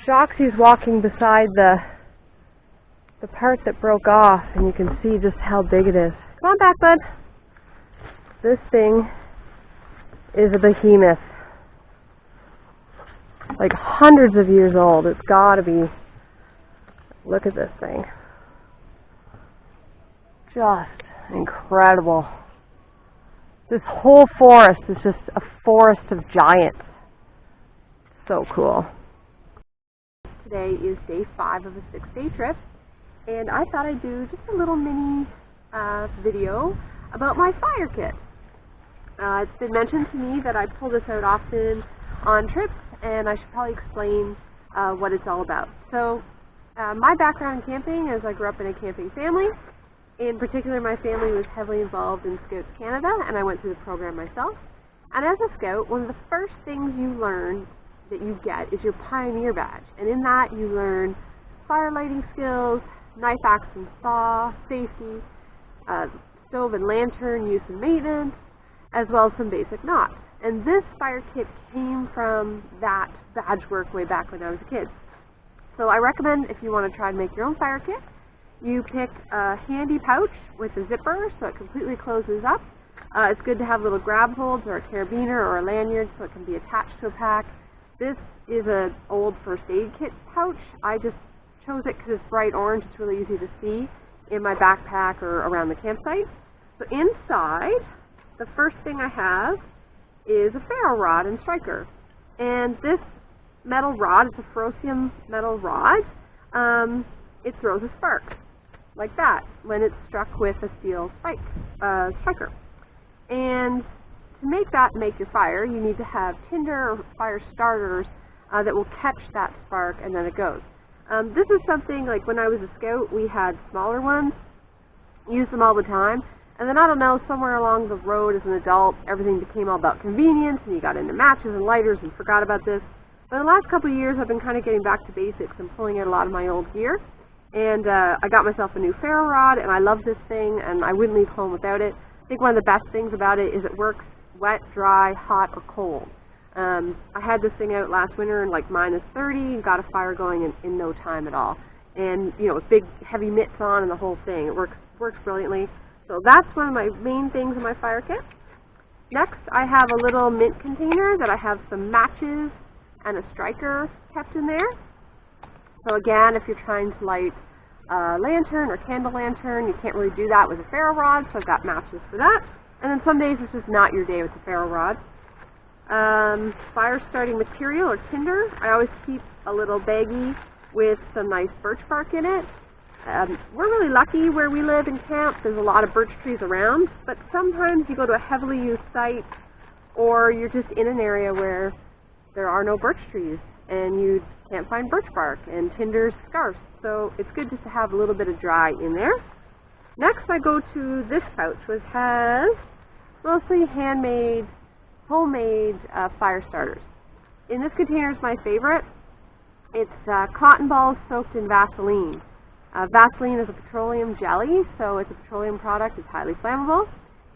Speaker 1: Shoxy's walking beside the part that broke off, and you can see just how big it is. Come on back, bud. This thing is a behemoth. Like hundreds of years old. It's gotta be. Look at this thing. Just incredible. This whole forest is just a forest of giants. So cool. Today is day 5 of a 6-day trip, and I thought I'd do just a little mini video about my fire kit. It's been mentioned to me that I pull this out often on trips, and I should probably explain what it's all about. So my background in camping is I grew up in a camping family. In particular, my family was heavily involved in Scouts Canada, and I went through the program myself. And as a Scout, one of the first things you learn that you get is your Pioneer Badge. And in that, you learn fire lighting skills, knife, axe, and saw, safety, stove and lantern use and maintenance, as well as some basic knots. And this fire kit came from that badge work way back when I was a kid. So I recommend, if you want to try and make your own fire kit, you pick a handy pouch with a zipper so it completely closes up. It's good to have little grab holds or a carabiner or a lanyard so it can be attached to a pack. This is an old first aid kit pouch. I just chose it because it's bright orange. It's really easy to see in my backpack or around the campsite. So inside, the first thing I have is a ferro rod and striker. And this metal rod, it's a ferrocium metal rod, it throws a spark like that when it's struck with a steel striker. And to make your fire, you need to have tinder or fire starters that will catch that spark, and then it goes. This is something, like when I was a Scout, we had smaller ones, used them all the time, and then I don't know, somewhere along the road as an adult, everything became all about convenience, and you got into matches and lighters and forgot about this. But in the last couple of years, I've been kind of getting back to basics and pulling out a lot of my old gear. And I got myself a new ferro rod, and I love this thing, and I wouldn't leave home without it. I think one of the best things about it is it works wet, dry, hot, or cold. I had this thing out last winter in like -30, and got a fire going in no time at all. And, you know, with big, heavy mitts on and the whole thing, it works works brilliantly. So that's one of my main things in my fire kit. Next, I have a little mint container that I have some matches and a striker kept in there. So again, if you're trying to light a lantern or candle lantern, you can't really do that with a ferro rod, so I've got matches for that. And then some days it's just not your day with the ferro rod. Fire starting material or tinder. I always keep a little baggie with some nice birch bark in it. We're really lucky where we live in camp. There's a lot of birch trees around, but sometimes you go to a heavily used site or you're just in an area where there are no birch trees and you can't find birch bark and tinder's scarce. So it's good just to have a little bit of dry in there. Next I go to this pouch, which has mostly handmade, homemade fire starters. In this container is my favorite. It's cotton balls soaked in Vaseline. Vaseline is a petroleum jelly, so it's a petroleum product. It's highly flammable.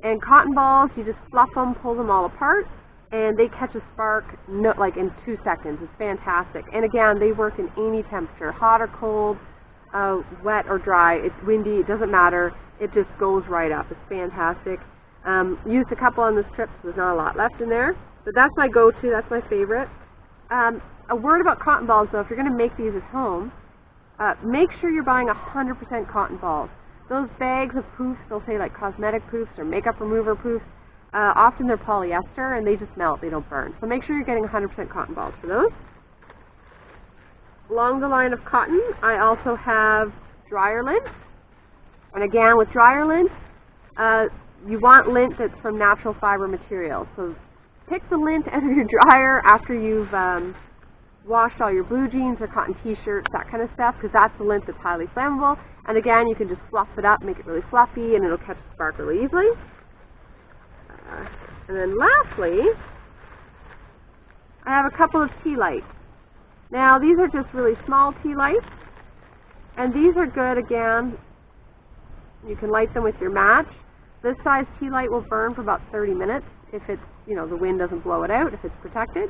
Speaker 1: And cotton balls, you just fluff them, pull them all apart, and they catch a spark like in 2 seconds. It's fantastic. And again, they work in any temperature, hot or cold, wet or dry. It's windy. It doesn't matter. It just goes right up. It's fantastic. Used a couple on this trip, so there's not a lot left in there. But that's my go-to. That's my favorite. A word about cotton balls, though. If you're going to make these at home, make sure you're buying 100% cotton balls. Those bags of poofs, they'll say like cosmetic poofs or makeup remover poofs, often they're polyester and they just melt, they don't burn. So make sure you're getting 100% cotton balls for those. Along the line of cotton, I also have dryer lint. And again, with dryer lint, you want lint that's from natural fiber material. So pick the lint out of your dryer after you've washed all your blue jeans or cotton t-shirts, that kind of stuff, because that's the lint that's highly flammable. And again, you can just fluff it up, make it really fluffy, and it'll catch a spark really easily. And then lastly, I have a couple of tea lights. Now, these are just really small tea lights, and these are good, again, you can light them with your match. This size tea light will burn for about 30 minutes if it's, the wind doesn't blow it out, if it's protected.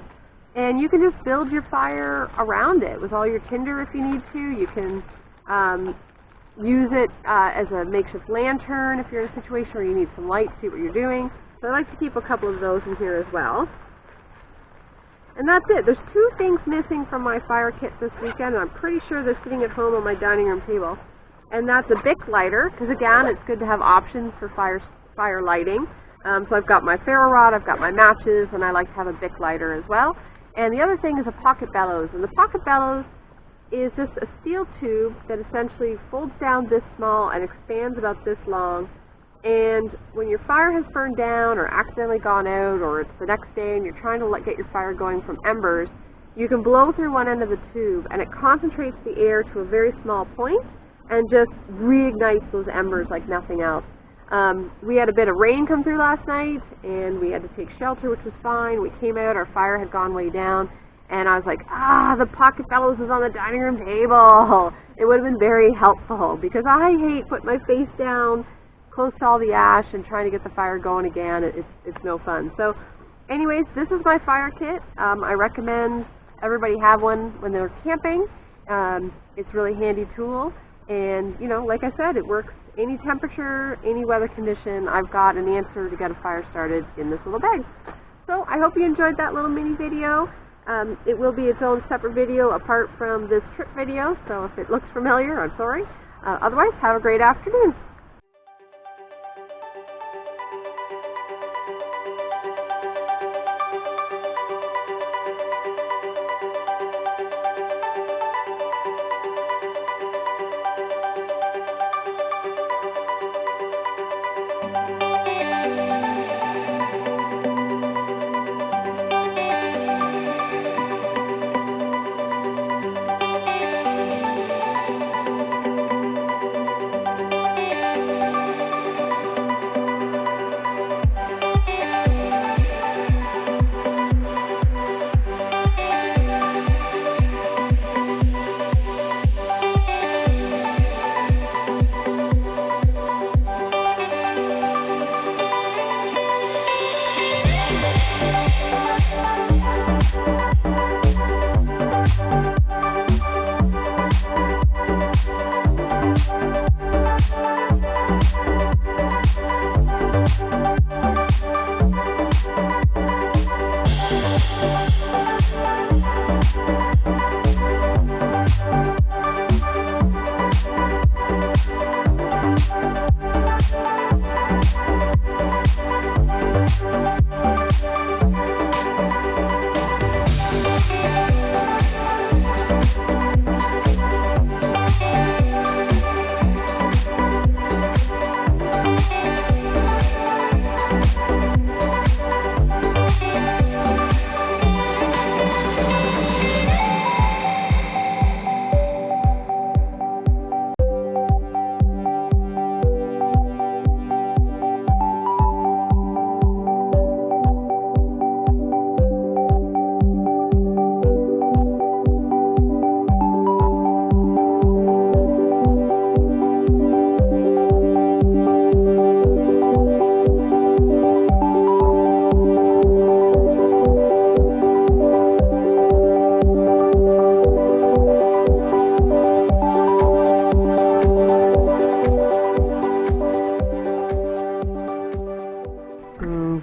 Speaker 1: And you can just build your fire around it with all your tinder if you need to. You can use it as a makeshift lantern if you're in a situation where you need some light to see what you're doing. So I like to keep a couple of those in here as well. And that's it. There's 2 things missing from my fire kit this weekend, and I'm pretty sure they're sitting at home on my dining room table. And that's a Bic lighter, because again, it's good to have options for fire lighting. So I've got my ferro rod, I've got my matches, and I like to have a Bic lighter as well. And the other thing is a pocket bellows. And the pocket bellows is just a steel tube that essentially folds down this small and expands about this long. And when your fire has burned down or accidentally gone out, or it's the next day and you're trying to get your fire going from embers, you can blow through one end of the tube and it concentrates the air to a very small point and just reignites those embers like nothing else. We had a bit of rain come through last night and we had to take shelter, which was fine. We came out, our fire had gone way down, and I was like, the pocket bellows is on the dining room table. It would have been very helpful because I hate putting my face down close to all the ash and trying to get the fire going again. It's no fun. So anyways, this is my fire kit. I recommend everybody have one when they're camping. It's a really handy tool, and like I said, it works any temperature, any weather condition. I've got an answer to get a fire started in this little bag. So I hope you enjoyed that little mini video. It will be its own separate video apart from this trip video, so if it looks familiar, I'm sorry. Otherwise, have a great afternoon.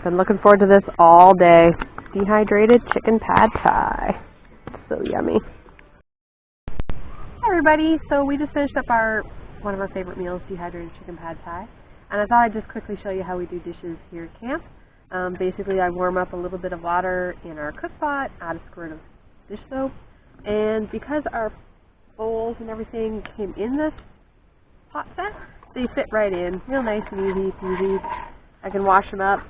Speaker 1: Been looking forward to this all day. Dehydrated chicken pad thai. So yummy. Hi everybody. So we just finished up one of our favorite meals, dehydrated chicken pad thai. And I thought I'd just quickly show you how we do dishes here at camp. Basically I warm up a little bit of water in our cook pot, add a squirt of dish soap. And because our bowls and everything came in this pot set, they fit right in. Real nice and easy peasy. I can wash them up.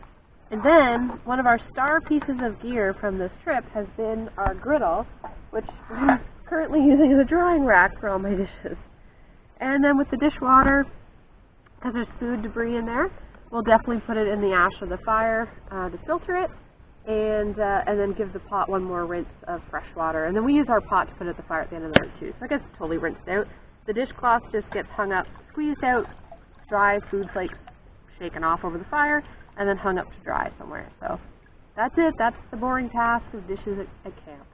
Speaker 1: And then, one of our star pieces of gear from this trip has been our griddle, which I'm currently using as a drying rack for all my dishes. And then with the dishwater, because there's food debris in there, we'll definitely put it in the ash of the fire to filter it, and then give the pot one more rinse of fresh water. And then we use our pot to put at the fire at the end of the night too, so it gets totally rinsed out. The dishcloth just gets hung up, squeezed out, dry food flakes shaken off over the fire, and then hung up to dry somewhere. So that's it. That's the boring task of dishes at camp.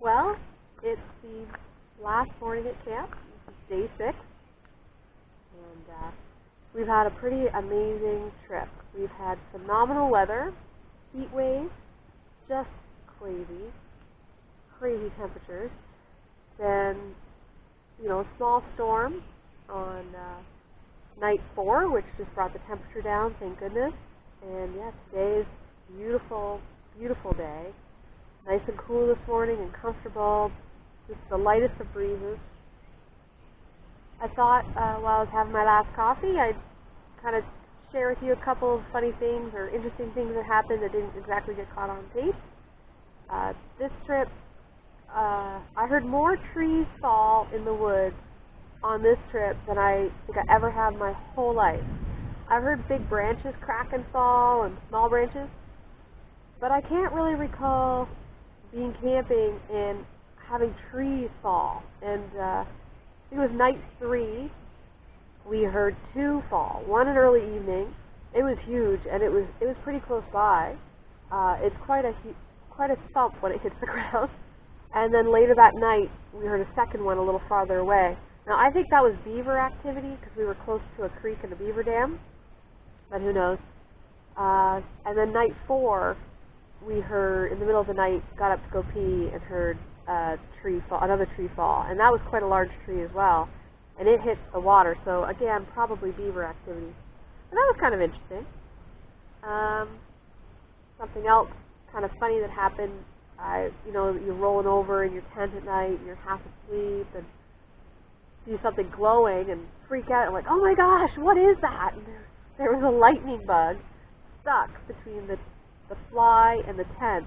Speaker 1: Well, it's the last morning at camp. This is day 6. And we've had a pretty amazing trip. We've had phenomenal weather, heat waves, just crazy temperatures. Then, a small storm on night 4, which just brought the temperature down, thank goodness. And yeah, today is a beautiful, beautiful day. Nice and cool this morning and comfortable. Just the lightest of breezes. I thought while I was having my last coffee, I'd kind of share with you a couple of funny things or interesting things that happened that didn't exactly get caught on tape. This trip, I heard more trees fall in the woods on this trip than I think I ever have my whole life. I've heard big branches crack and fall and small branches, but I can't really recall being camping and having trees fall. And it was night 3. We heard 2 fall. One in early evening. It was huge, and it was pretty close by. It's quite a thump when it hits the ground. And then later that night, we heard a second one a little farther away. Now I think that was beaver activity because we were close to a creek and a beaver dam, but who knows? And then night 4, we heard in the middle of the night, got up to go pee and heard another tree fall, and that was quite a large tree as well, and it hit the water, so again, probably beaver activity. And that was kind of interesting. Something else kind of funny that happened, you're rolling over in your tent at night, and you're half asleep, and see something glowing, and freak out, and like, oh my gosh, what is that? And there was a lightning bug stuck between the fly and the tent,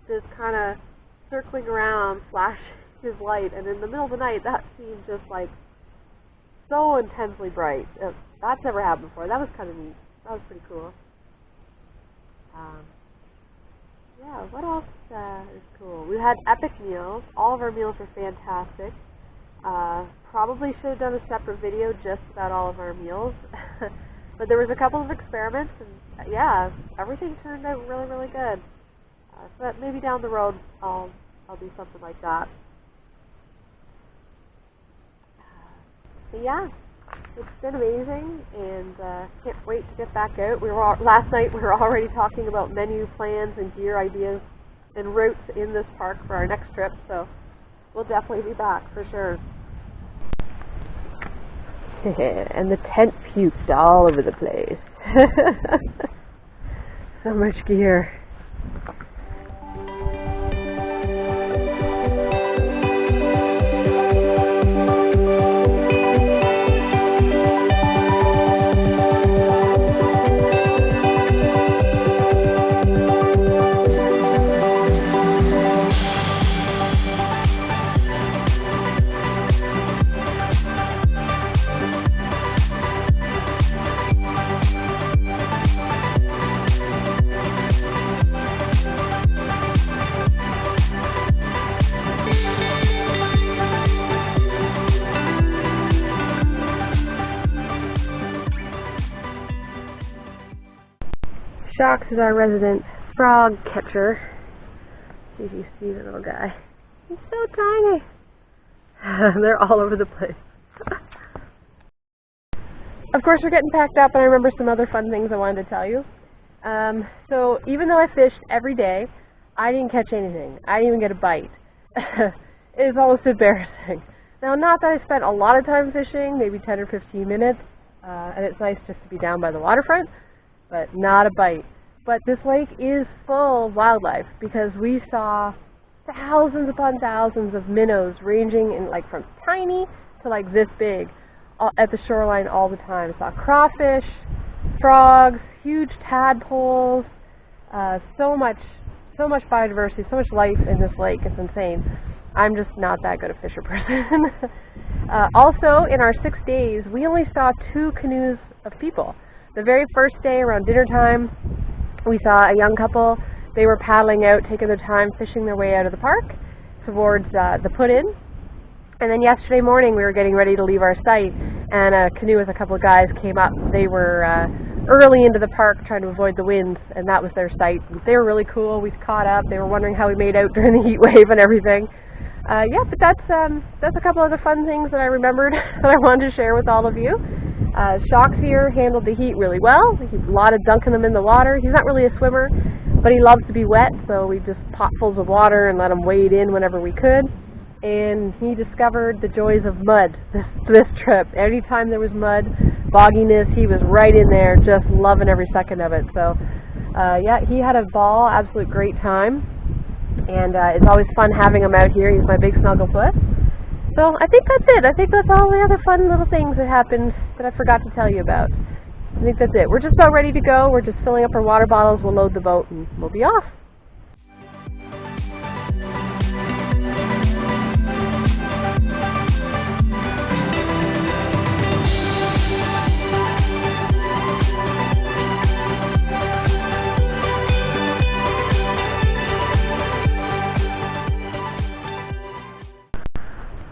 Speaker 1: just kind of circling around, flashing his light, and in the middle of the night, that seemed just like so intensely bright. That's never happened before. That was kind of neat. That was pretty cool. Yeah, what else is cool? We had epic meals. All of our meals were fantastic. Probably should have done a separate video just about all of our meals. But there was a couple of experiments, and yeah, everything turned out really, really good. So that maybe down the road I'll do something like that. But yeah, it's been amazing, and can't wait to get back out. Last night we were already talking about menu plans and gear ideas and routes in this park for our next trip, so we'll definitely be back for sure. And the tent puked all over the place. So much gear. Shox is our resident frog catcher. See if you see the little guy. He's so tiny. They're all over the place. Of course, we're getting packed up, and I remember some other fun things I wanted to tell you. So even though I fished every day, I didn't catch anything. I didn't even get a bite. It's almost embarrassing. Now, not that I spent a lot of time fishing, maybe 10 or 15 minutes, and it's nice just to be down by the waterfront, but not a bite. But this lake is full of wildlife because we saw thousands upon thousands of minnows ranging in like from tiny to like this big at the shoreline all the time. Saw crawfish, frogs, huge tadpoles, so much biodiversity, so much life in this lake. It's insane. I'm just not that good a fisher person. Also, in our 6 days, we only saw 2 canoes of people. The very first day around dinner time, we saw a young couple. They were paddling out, taking their time, fishing their way out of the park towards the put-in. And then yesterday morning, we were getting ready to leave our site, and a canoe with a couple of guys came up. They were early into the park trying to avoid the winds, and that was their site. They were really cool. We caught up. They were wondering how we made out during the heat wave and everything. Yeah, but that's a couple other fun things that I remembered that I wanted to share with all of you. Shox here handled the heat really well. He's a lot of dunking him in the water. He's not really a swimmer, but he loves to be wet, so we just potfuls of water and let him wade in whenever we could. And he discovered the joys of mud this trip. Anytime there was mud, bogginess, he was right in there, just loving every second of it. So, yeah, he had a ball, absolute great time. And it's always fun having him out here. He's my big snugglefoot. So I think that's it. I think that's all the other fun little things that happened that I forgot to tell you about. I think that's it. We're just about ready to go. We're just filling up our water bottles. We'll load the boat and we'll be off.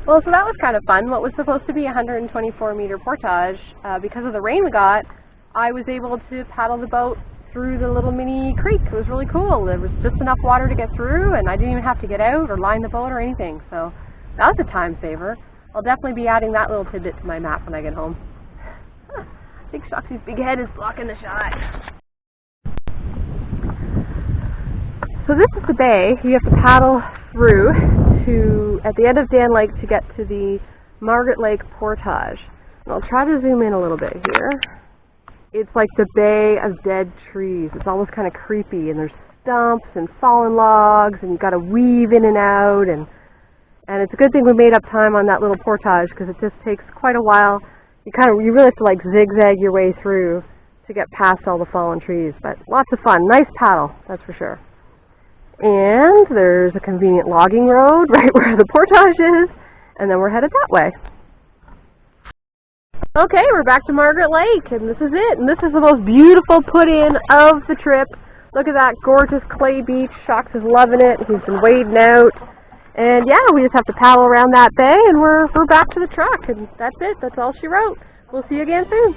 Speaker 1: Well, so that was kind of fun. What was supposed to be a 124-meter portage, because of the rain we got, I was able to paddle the boat through the little mini creek. It was really cool. There was just enough water to get through, and I didn't even have to get out or line the boat or anything. So that was a time saver. I'll definitely be adding that little tidbit to my map when I get home. I think Shoxy's big head is blocking the shot. So this is the bay. You have to paddle through to at the end of Dan Lake to get to the Margaret Lake Portage. And I'll try to zoom in a little bit here. It's like the bay of dead trees. It's almost kind of creepy, and there's stumps and fallen logs, and you've got to weave in and out, and it's a good thing we made up time on that little portage because it just takes quite a while. You really have to like zigzag your way through to get past all the fallen trees, but lots of fun. Nice paddle, that's for sure. And there's a convenient logging road right where the portage is, and then we're headed that way. Okay, we're back to Margaret Lake, and this is it. And this is the most beautiful put-in of the trip. Look at that gorgeous clay beach. Shox is loving it. He's been wading out. And yeah, we just have to paddle around that bay, and we're back to the truck. And that's it. That's all she wrote. We'll see you again soon.